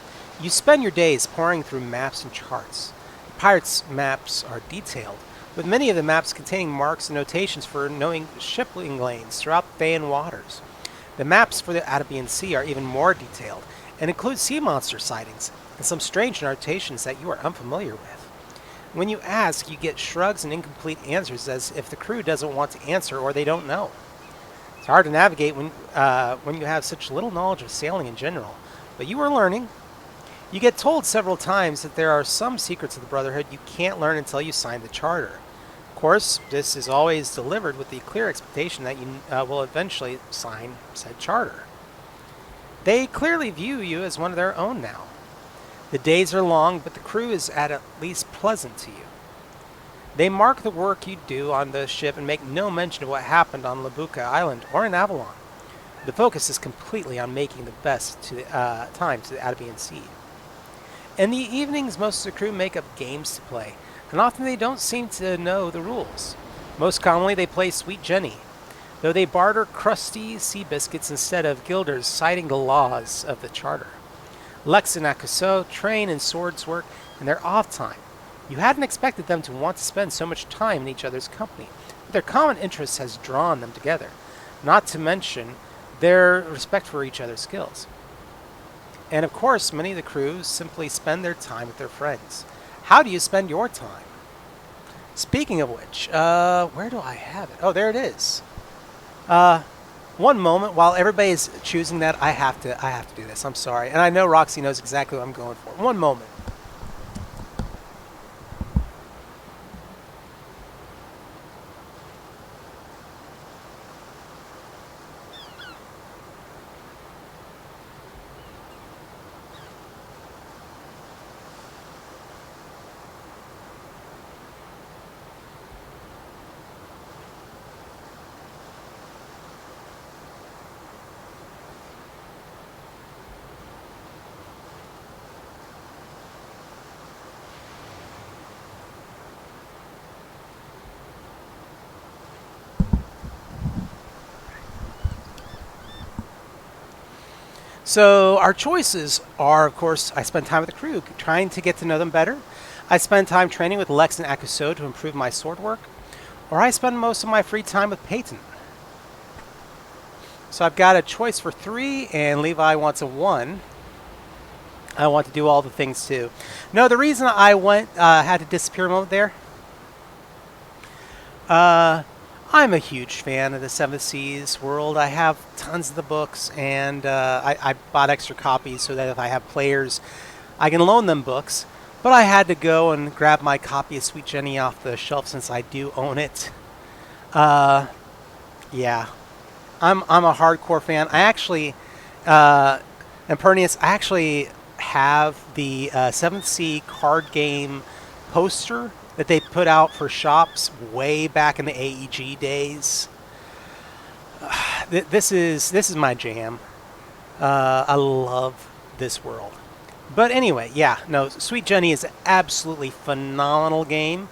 Speaker 1: You spend your days pouring through maps and charts. The pirates' maps are detailed, with many of the maps containing marks and notations for knowing shipping lanes throughout the Bayan waters. The maps for the Atabean Sea are even more detailed and include sea monster sightings and some strange notations that you are unfamiliar with. When you ask, you get shrugs and incomplete answers as if the crew doesn't want to answer or they don't know. It's hard to navigate when you have such little knowledge of sailing in general, but you are learning. You get told several times that there are some secrets of the Brotherhood you can't learn until you sign the charter. Of course, this is always delivered with the clear expectation that you will eventually sign said charter. They clearly view you as one of their own now. The days are long, but the crew is at least pleasant to you. They mark the work you do on the ship and make no mention of what happened on Labuka Island or in Avalon. The focus is completely on making the best time to the Atabean Sea. In the evenings, most of the crew make up games to play, and often they don't seem to know the rules. Most commonly, they play Sweet Jenny, though they barter crusty sea biscuits instead of guilders, citing the laws of the charter. Lex and Akuso train in swords work in their off time. You hadn't expected them to want to spend so much time in each other's company, but their common interest has drawn them together, not to mention their respect for each other's skills. And of course, many of the crews simply spend their time with their friends. How do you spend your time? Speaking of which, where do I have it? Oh, there it is. One moment, while everybody's choosing that, I have to do this. I'm sorry. And I know Roxy knows exactly what I'm going for. One moment. So our choices are, of course, I spend time with the crew, trying to get to know them better. I spend time training with Lex and Akuso to improve my sword work. Or I spend most of my free time with Peyton. So I've got a choice for 3, and Levi wants a 1. I want to do all the things too. No, the reason I had to disappear a moment there, I'm a huge fan of the Seventh Seas world. I have tons of the books, and I bought extra copies so that if I have players, I can loan them books. But I had to go and grab my copy of Sweet Jenny off the shelf since I do own it. Yeah, I'm a hardcore fan. I actually, Impernius, I actually have the Seventh Sea card game poster that they put out for shops way back in the AEG days. This is my jam. I love this world. But anyway, yeah, no, Sweet Jenny is an absolutely phenomenal game,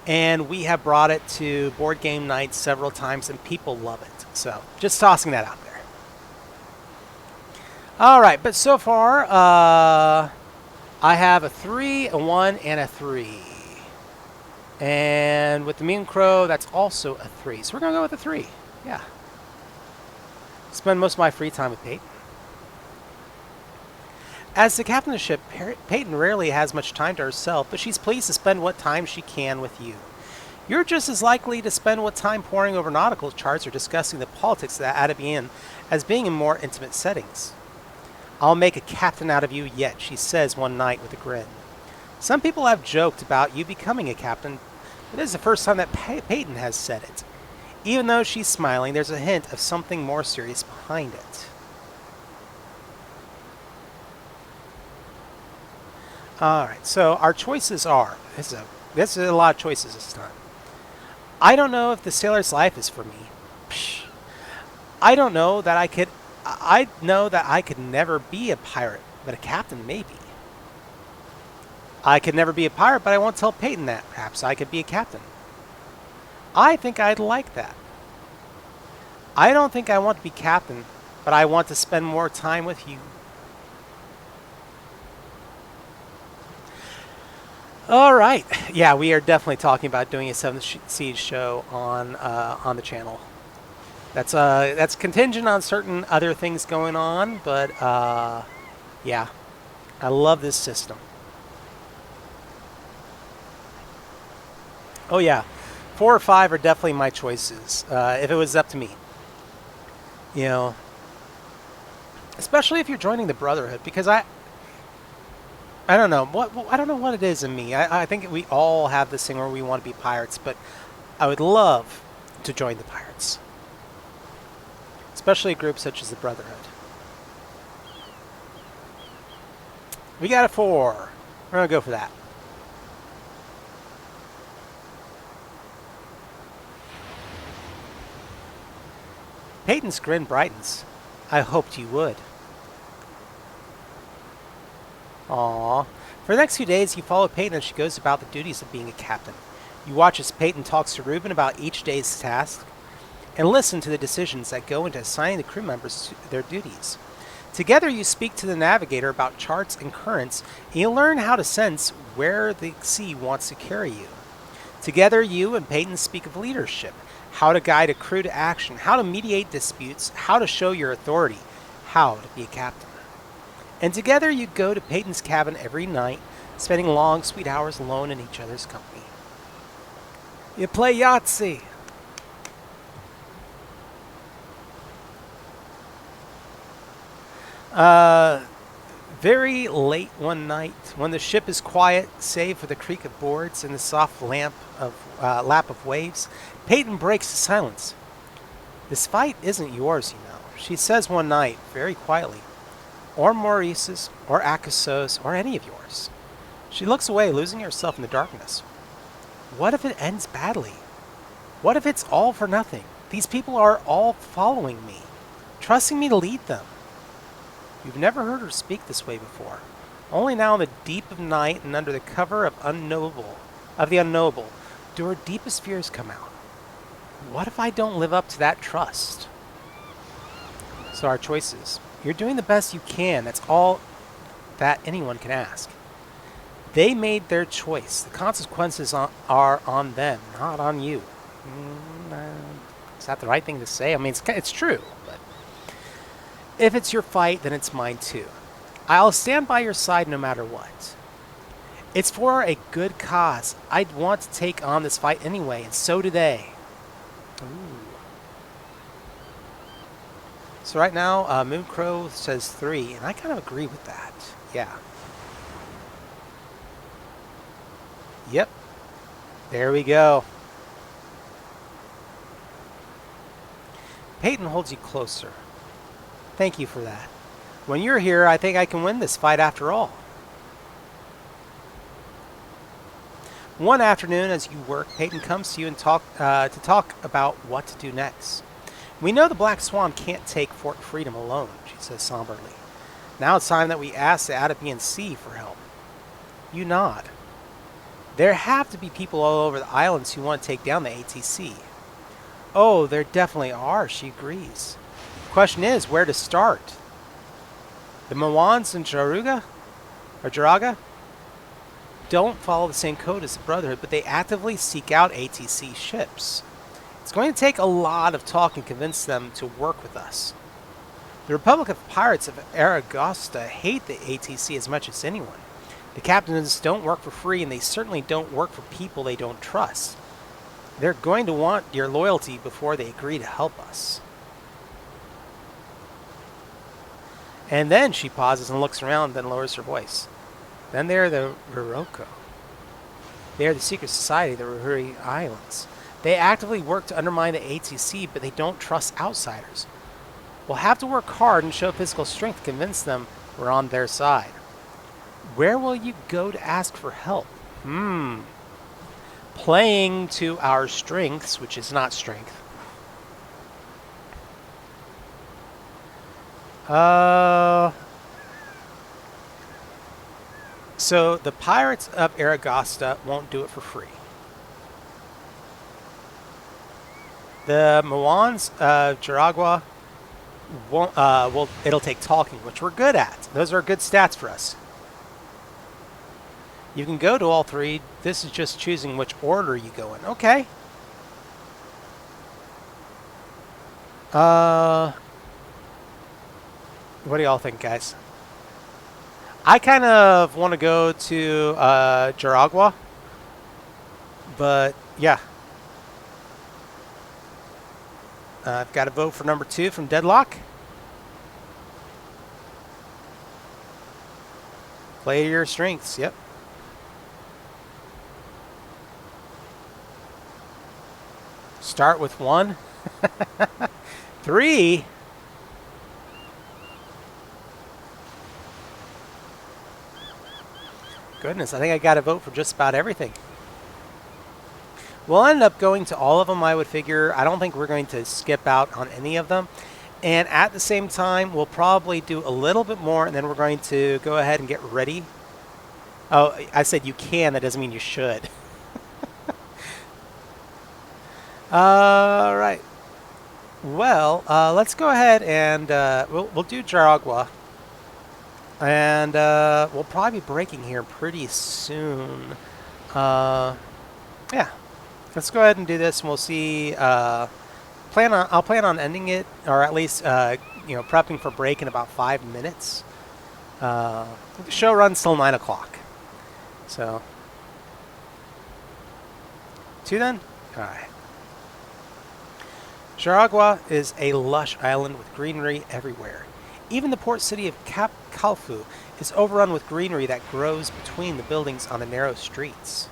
Speaker 1: and we have brought it to board game nights several times, and people love it. So, just tossing that out there. All right, but so far, I have a 3, a 1, and a 3. And with the Mean Crow, that's also a 3. So we're going to go with a 3. Yeah. Spend most of my free time with Peyton. As the captain of the ship, Peyton rarely has much time to herself, but she's pleased to spend what time she can with you. You're just as likely to spend what time poring over nautical charts or discussing the politics of the Atabean as being in more intimate settings. I'll make a captain out of you yet, she says one night with a grin. Some people have joked about you becoming a captain, but this is the first time that Peyton has said it. Even though she's smiling, there's a hint of something more serious behind it. Alright, so our choices are, this is a lot of choices this time. I don't know if the sailor's life is for me. Psh. I know that I could never be a pirate, but a captain maybe. I could never be a pirate, but I won't tell Peyton that. Perhaps I could be a captain. I think I'd like that. I don't think I want to be captain, but I want to spend more time with you. All right. Yeah, we are definitely talking about doing a Seventh Seas show on the channel. That's contingent on certain other things going on, but yeah, I love this system. Oh yeah, 4 or 5 are definitely my choices if it was up to me. You know, especially if you're joining the Brotherhood, because I don't know I don't know what it is in me. I think we all have this thing where we want to be pirates, but I would love to join the pirates, especially a group such as the Brotherhood. We got a 4. We're gonna go for that. Peyton's grin brightens. I hoped you would. Aww. For the next few days, you follow Peyton as she goes about the duties of being a captain. You watch as Peyton talks to Reuben about each day's task, and listen to the decisions that go into assigning the crew members to their duties. Together, you speak to the navigator about charts and currents, and you learn how to sense where the sea wants to carry you. Together, you and Peyton speak of leadership, how to guide a crew to action, how to mediate disputes, how to show your authority, how to be a captain. And together you go to Peyton's cabin every night, spending long, sweet hours alone in each other's company. You play Yahtzee. Very late one night, when the ship is quiet, save for the creak of boards and the soft lap of waves, Peyton breaks the silence. This fight isn't yours, you know, she says one night, very quietly. Or Maurice's, or Akasso's, or any of yours. She looks away, losing herself in the darkness. What if it ends badly? What if it's all for nothing? These people are all following me, trusting me to lead them. You've never heard her speak this way before. Only now in the deep of night and under the cover of the unknowable, do her deepest fears come out. What if I don't live up to that trust? So our choices. You're doing the best you can. That's all that anyone can ask. They made their choice. The consequences are on them, not on you. Is that the right thing to say? I mean, it's true. But if it's your fight, then it's mine too. I'll stand by your side no matter what. It's for a good cause. I'd want to take on this fight anyway, and so do they. Ooh. So right now, Mooncrow says 3, and I kind of agree with that. Yeah. Yep. There we go. Peyton holds you closer. Thank you for that. When you're here, I think I can win this fight after all. One afternoon, as you work, Peyton comes to you and talk about what to do next. We know the Black Swan can't take Fort Freedom alone, she says somberly. Now it's time that we ask the Atabean Sea for help. You nod. There have to be people all over the islands who want to take down the ATC. Oh, there definitely are, she agrees. The question is, where to start? The Mawans and Jaraga don't follow the same code as the Brotherhood, but they actively seek out ATC ships. It's going to take a lot of talk and convince them to work with us. The Republic of Pirates of Aragosta hate the ATC as much as anyone. The captains don't work for free, and they certainly don't work for people they don't trust. They're going to want your loyalty before they agree to help us. And then she pauses and looks around, then lowers her voice. Then there are the Roroko. They are the secret society of the Ruhuri Islands. They actively work to undermine the ATC, but they don't trust outsiders. We'll have to work hard and show physical strength to convince them we're on their side. Where will you go to ask for help? Playing to our strengths, which is not strength. So the Pirates of Aragosta won't do it for free. The Mawans of Jaragua won't, it'll take talking, which we're good at. Those are good stats for us. You can go to all 3. This is just choosing which order you go in. Okay. What do y'all think, guys? I kind of want to go to Jaragua, but yeah. I've got to vote for number 2 from Deadlock. Play your strengths, yep. Start with 1. 3. Goodness, I think I got to vote for just about everything. We'll end up going to all of them, I would figure. I don't think we're going to skip out on any of them. And at the same time, we'll probably do a little bit more, and then we're going to go ahead and get ready. Oh, I said you can. That doesn't mean you should. All right. Well, let's go ahead and we'll do Jaragua. And we'll probably be breaking here pretty soon. Yeah. Let's go ahead and do this, and we'll see. I'll plan on ending it, or at least prepping for break in about 5 minutes. The show runs till 9 o'clock. So 2 then. All right. Jaragua is a lush island with greenery everywhere. Even the port city of Capt is overrun with greenery that grows between the buildings on the narrow streets.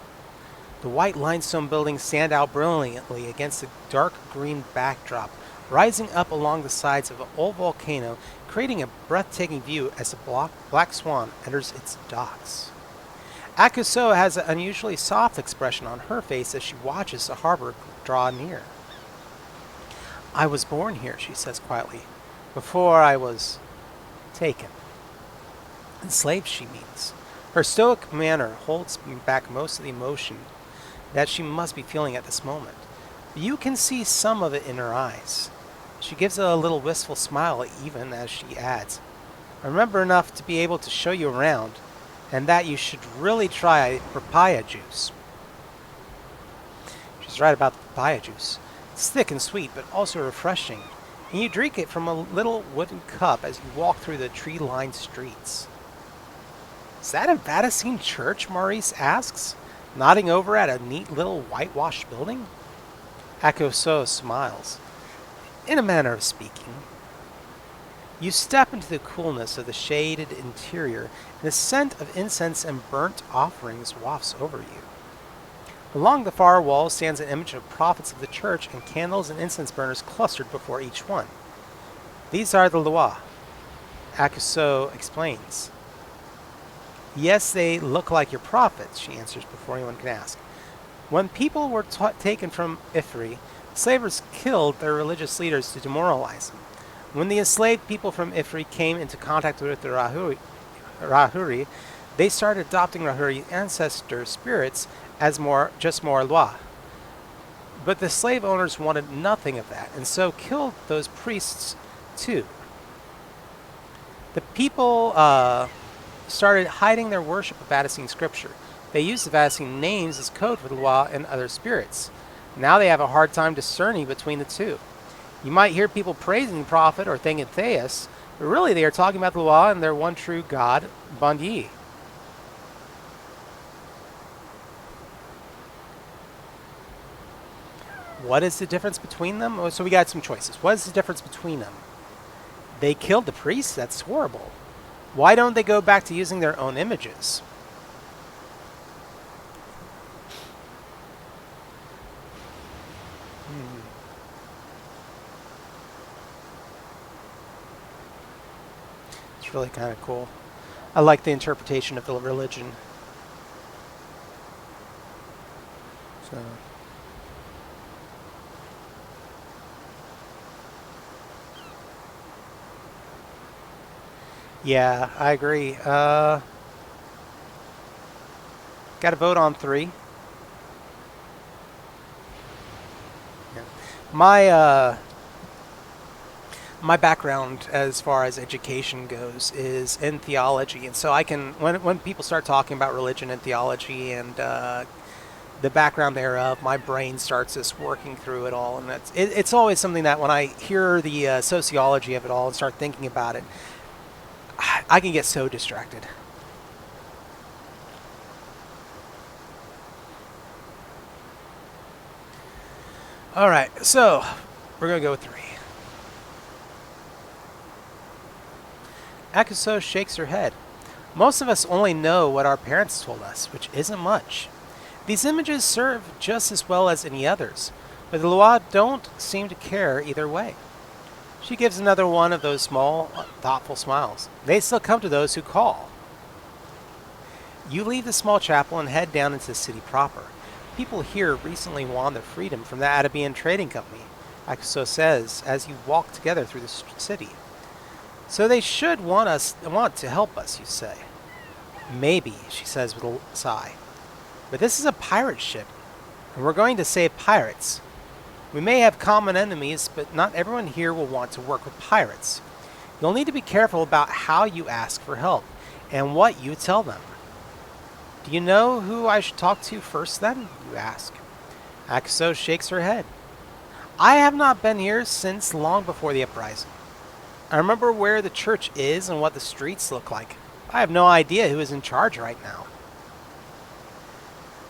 Speaker 1: The white limestone buildings stand out brilliantly against the dark green backdrop, rising up along the sides of an old volcano, creating a breathtaking view as the Black Swan enters its docks. Akuso has an unusually soft expression on her face as she watches the harbor draw near. I was born here, she says quietly, before I was taken. Enslaved, she means. Her stoic manner holds back most of the emotion that she must be feeling at this moment. You can see some of it in her eyes. She gives a little wistful smile even as she adds, I remember enough to be able to show you around, and that you should really try papaya juice. She's right about the papaya juice. It's thick and sweet, but also refreshing, and you drink it from a little wooden cup as you walk through the tree-lined streets. Is that a Vatican church? Maurice asks, nodding over at a neat little whitewashed building. Akuso smiles. In a manner of speaking. You step into the coolness of the shaded interior, and the scent of incense and burnt offerings wafts over you. Along the far wall stands an image of prophets of the church, and candles and incense burners clustered before each one. These are the Lua, Akuso explains. Yes, they look like your prophets, she answers before anyone can ask. When people were taken from Ifri, slavers killed their religious leaders to demoralize them. When the enslaved people from Ifri came into contact with the Rahuri, they started adopting Rahuri ancestor spirits as more Lua. But the slave owners wanted nothing of that, and so killed those priests too. The people started hiding their worship of Vatican scripture. They used the Vatican names as code for the Lua and other spirits. Now they have a hard time discerning between the two. You might hear people praising the prophet or thanking Theus, but really they are talking about the Lua and their one true God, Bandi. What is the difference between them? Oh, so we got some choices. What is the difference between them? They killed the priests? That's horrible. Why don't they go back to using their own images? It's really kind of cool. I like the interpretation of the religion. So... yeah, I agree. Got to vote on 3. Yeah. My background as far as education goes is in theology, and so I can when people start talking about religion and theology and the background thereof, my brain starts just working through it all, and it's always something that when I hear the sociology of it all and start thinking about it, I can get so distracted. All right, so we're gonna go with 3. Akuso shakes her head. Most of us only know what our parents told us, which isn't much. These images serve just as well as any others, but the Loa don't seem to care either way. She gives another one of those small, thoughtful smiles. They still come to those who call. You leave the small chapel and head down into the city proper. People here recently won their freedom from the Atabean Trading Company, Akuso says as you walk together through the city. So they should want to help us, you say. Maybe, she says with a sigh. But this is a pirate ship, and we're going to save pirates. We may have common enemies, but not everyone here will want to work with pirates. You'll need to be careful about how you ask for help, and what you tell them. Do you know who I should talk to first then? You ask. Akuso shakes her head. I have not been here since long before the uprising. I remember where the church is and what the streets look like. I have no idea who is in charge right now.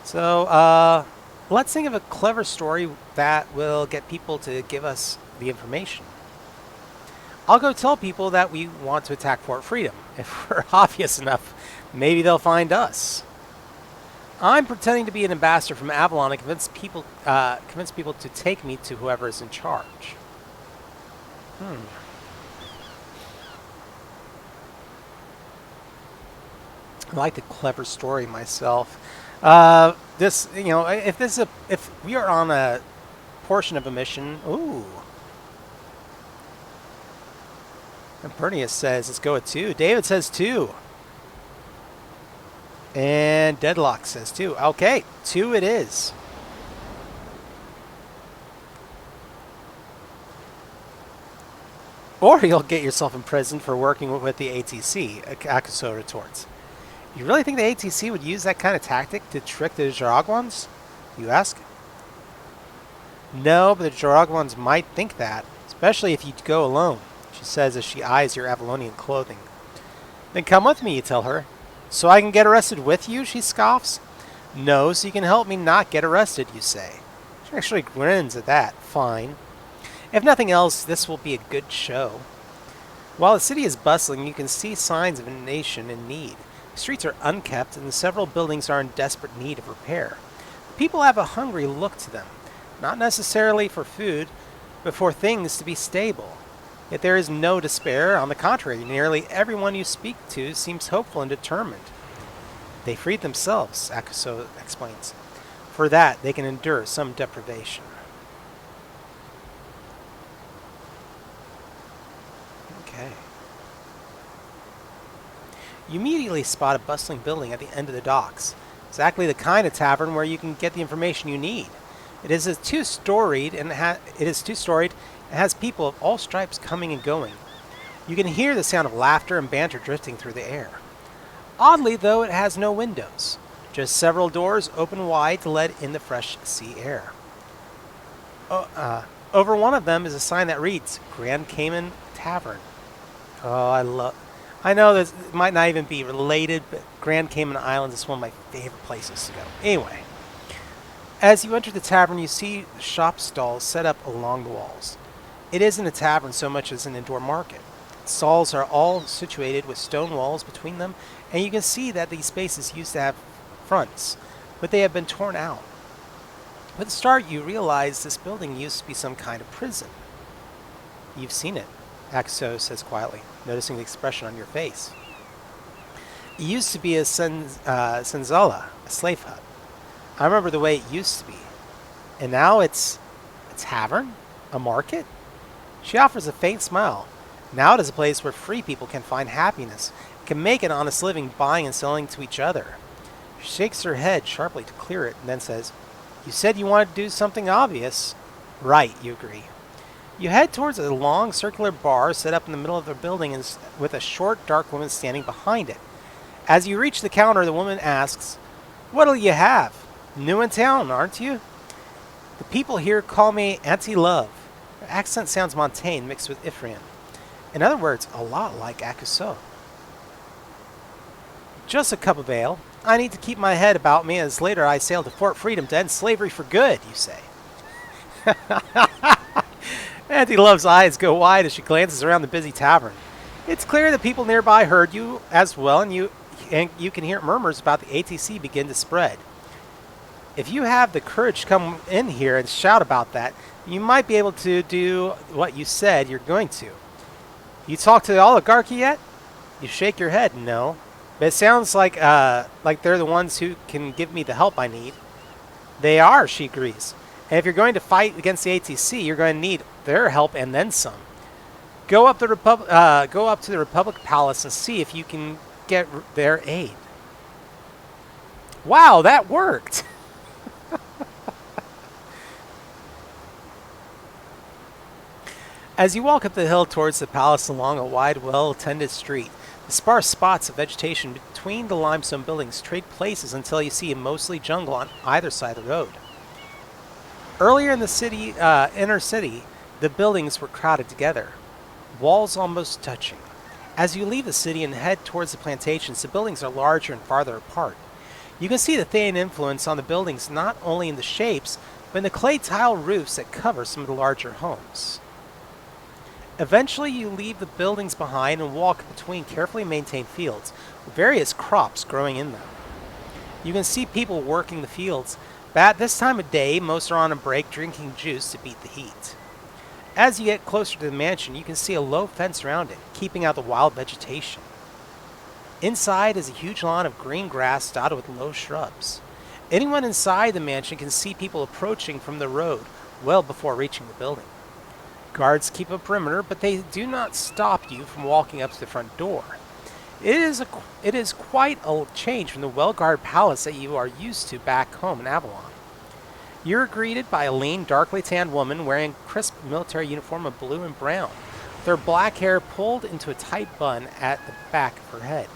Speaker 1: So, let's think of a clever story that will get people to give us the information. I'll go tell people that we want to attack Fort Freedom. If we're obvious enough, maybe they'll find us. I'm pretending to be an ambassador from Avalon and convince people to take me to whoever is in charge. I like the clever story myself. This, if we are on a portion of a mission, ooh. And Pernius says, let's go with 2. David says 2. And Deadlock says 2. Okay, 2 it is. Or you'll get yourself imprisoned for working with the ATC, Akuso retorts. You really think the ATC would use that kind of tactic to trick the Jaragwans? You ask. No, but the Jaragwans might think that, especially if you go alone, she says as she eyes your Avalonian clothing. Then come with me, you tell her. So I can get arrested with you, she scoffs. No, so you can help me not get arrested, you say. She actually grins at that. Fine. If nothing else, this will be a good show. While the city is bustling, you can see signs of a nation in need. The streets are unkept, and several buildings are in desperate need of repair. People have a hungry look to them, not necessarily for food, but for things to be stable. Yet there is no despair. On the contrary, nearly everyone you speak to seems hopeful and determined. They freed themselves, Akuso explains. For that, they can endure some deprivation. Okay. You immediately spot a bustling building at the end of the docks. Exactly the kind of tavern where you can get the information you need. It is two-storied and has people of all stripes coming and going. You can hear the sound of laughter and banter drifting through the air. Oddly, though, it has no windows. Just several doors open wide to let in the fresh sea air. Over one of them is a sign that reads, Grand Cayman Tavern. Oh, I know this might not even be related, but Grand Cayman Islands is one of my favorite places to go. Anyway, as you enter the tavern, you see shop stalls set up along the walls. It isn't a tavern so much as an indoor market. Stalls are all situated with stone walls between them, and you can see that these spaces used to have fronts, but they have been torn out. At the start, you realize this building used to be some kind of prison. You've seen it, Akuso says quietly, noticing the expression on your face. It used to be a senzala, a slave hut. I remember the way it used to be. And now it's a tavern? A market? She offers a faint smile. Now it is a place where free people can find happiness, can make an honest living buying and selling to each other. She shakes her head sharply to clear it and then says, You said you wanted to do something obvious. Right, you agree. You head towards a long circular bar set up in the middle of the building with a short, dark woman standing behind it. As you reach the counter, the woman asks, What'll you have? New in town, aren't you? The people here call me Auntie Love. Her accent sounds Montaigne mixed with Ifrian. In other words, a lot like Akuso. Just a cup of ale. I need to keep my head about me as later I sail to Fort Freedom to end slavery for good, you say. Auntie Love's eyes go wide as she glances around the busy tavern. It's clear that people nearby heard you as well, and you can hear murmurs about the ATC begin to spread. If you have the courage to come in here and shout about that, you might be able to do what you said you're going to. You talked to the oligarchy yet? You shake your head, no. But it sounds like they're the ones who can give me the help I need. They are, she agrees. And if you're going to fight against the ATC, you're going to need their help and then some. Go up to the Republic Palace and see if you can get their aid. Wow, that worked! As you walk up the hill towards the palace along a wide, well-attended street, the sparse spots of vegetation between the limestone buildings trade places until you see a mostly jungle on either side of the road. Earlier in the inner city, the buildings were crowded together, walls almost touching. As you leave the city and head towards the plantations, the buildings are larger and farther apart. You can see the Thayan influence on the buildings not only in the shapes, but in the clay tile roofs that cover some of the larger homes. Eventually, you leave the buildings behind and walk between carefully maintained fields with various crops growing in them. You can see people working the fields, but at this time of day, most are on a break drinking juice to beat the heat. As you get closer to the mansion, you can see a low fence around it, keeping out the wild vegetation. Inside is a huge lawn of green grass dotted with low shrubs. Anyone inside the mansion can see people approaching from the road well before reaching the building. Guards keep a perimeter, but they do not stop you from walking up to the front door. It is quite a change from the well-guarded palace that you are used to back home in Avalon. You're greeted by a lean, darkly tanned woman wearing a crisp military uniform of blue and brown, with her black hair pulled into a tight bun at the back of her head.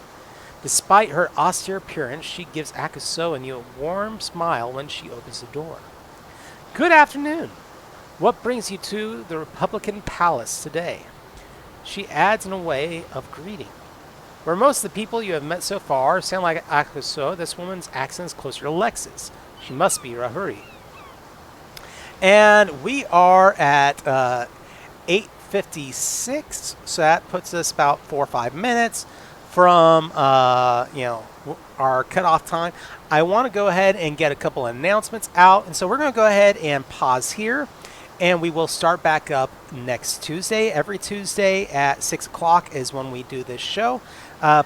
Speaker 1: Despite her austere appearance, she gives Akuso and you a warm smile when she opens the door. Good afternoon. What brings you to the Republican Palace today? She adds in a way of greeting. Where most of the people you have met so far sound like Akuso, this woman's accent is closer to Lex's. She must be Rahuri. And we are at 8:56, so that puts us about 4 or 5 minutes from our cutoff time. I want to go ahead and get a couple of announcements out, and so we're going to go ahead and pause here. And we will start back up next Tuesday. Every Tuesday at 6 o'clock is when we do this show.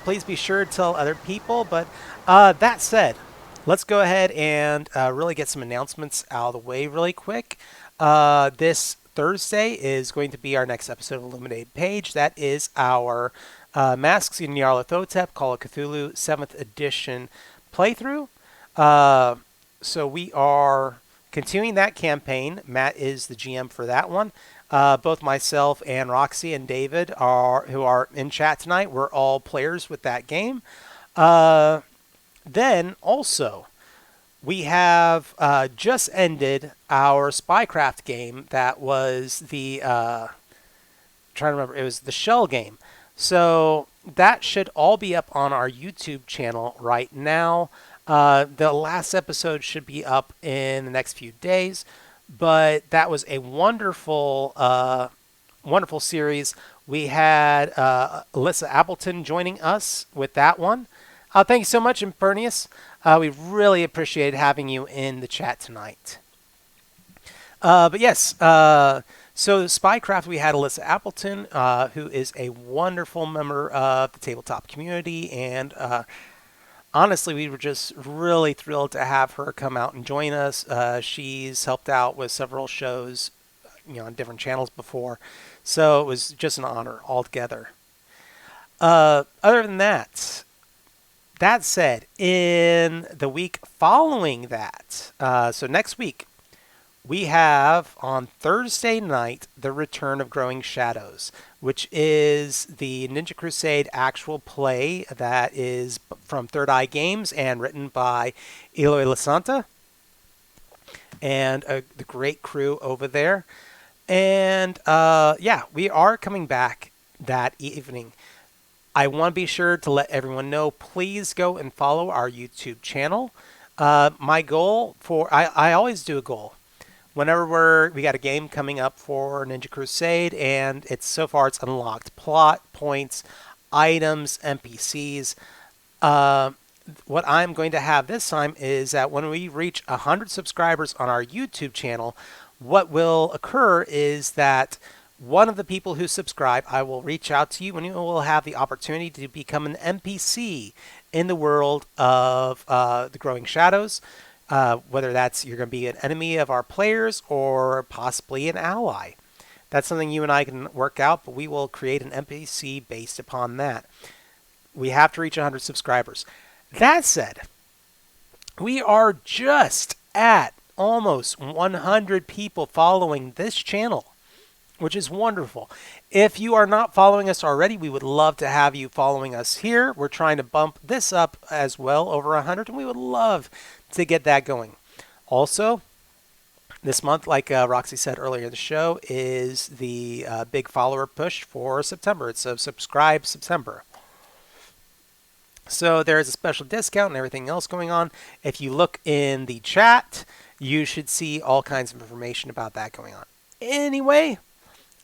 Speaker 1: Please be sure to tell other people. But that said, let's go ahead and really get some announcements out of the way really quick. This Thursday is going to be our next episode of Illuminated Page. That is our Masks in Nyarlathotep, Call of Cthulhu 7th edition playthrough. So we are continuing that campaign. Matt is the GM for that one. Both myself and Roxy and David who are in chat tonight. We're all players with that game. Then also, we have just ended our Spycraft game. That was the trying to remember. It was the Shell game. So that should all be up on our YouTube channel right now. The last episode should be up in the next few days, but that was a wonderful, wonderful series. We had Alyssa Appleton joining us with that one. Thank you so much, Impernius. We really appreciated having you in the chat tonight. But yes, so Spycraft, we had Alyssa Appleton, who is a wonderful member of the tabletop community, and honestly, we were just really thrilled to have her come out and join us. She's helped out with several shows, on different channels before, so it was just an honor altogether. Other than that said, in the week following that, so next week, we have on Thursday night the return of Growing Shadows, which is the Ninja Crusade actual play that is from Third Eye Games and written by Eloy Lasanta. and the great crew over there. And yeah, we are coming back that evening. I want to be sure to let everyone know, please go and follow our YouTube channel. My goal I always do a goal. Whenever we got a game coming up for Ninja Crusade, and so far it's unlocked plot points, items, NPCs. Uh, what I'm going to have this time is that when we reach 100 subscribers on our YouTube channel, what will occur is that one of the people who subscribe, I will reach out to you and you will have the opportunity to become an NPC in the world of the Growing Shadows. Whether that's you're going to be an enemy of our players or possibly an ally. That's something you and I can work out, but we will create an NPC based upon that. We have to reach 100 subscribers. That said, we are just at almost 100 people following this channel, which is wonderful. If you are not following us already, we would love to have you following us here. We're trying to bump this up as well, over 100, and we would love to get that going. Also, this month, like Roxy said earlier in the show, is the big follower push for September. It's a subscribe September. So there's a special discount and everything else going on. If you look in the chat, you should see all kinds of information about that going on. Anyway,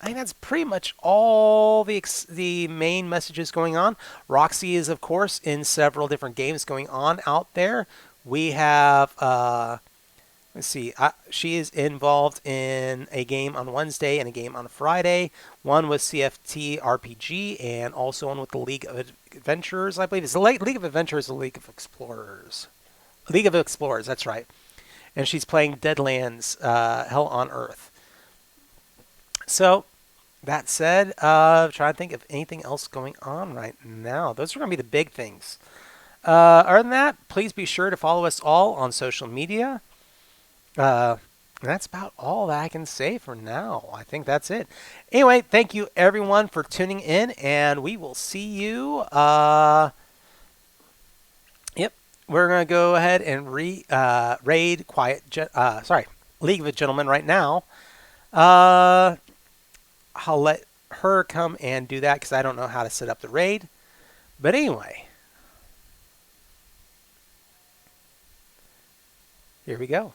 Speaker 1: I think that's pretty much all the main messages going on. Roxy is, of course, in several different games going on out there. We have, let's see, she is involved in a game on Wednesday and a game on Friday. One with CFT RPG and also one with the League of Adventurers, I believe. It's the League of Adventurers, the League of Explorers. League of Explorers, that's right. And she's playing Deadlands, Hell on Earth. So, that said, trying to think of anything else going on right now. Those are going to be the big things. Other than that, please be sure to follow us all on social media. That's about all that I can say for now. I think that's it. Anyway, thank you everyone for tuning in, and we will see you. Yep, we're gonna go ahead and raid League of Gentlemen right now. I'll let her come and do that because I don't know how to set up the raid. But anyway, here we go.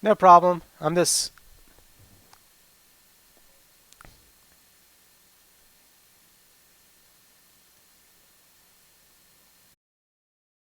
Speaker 1: No problem. I'm just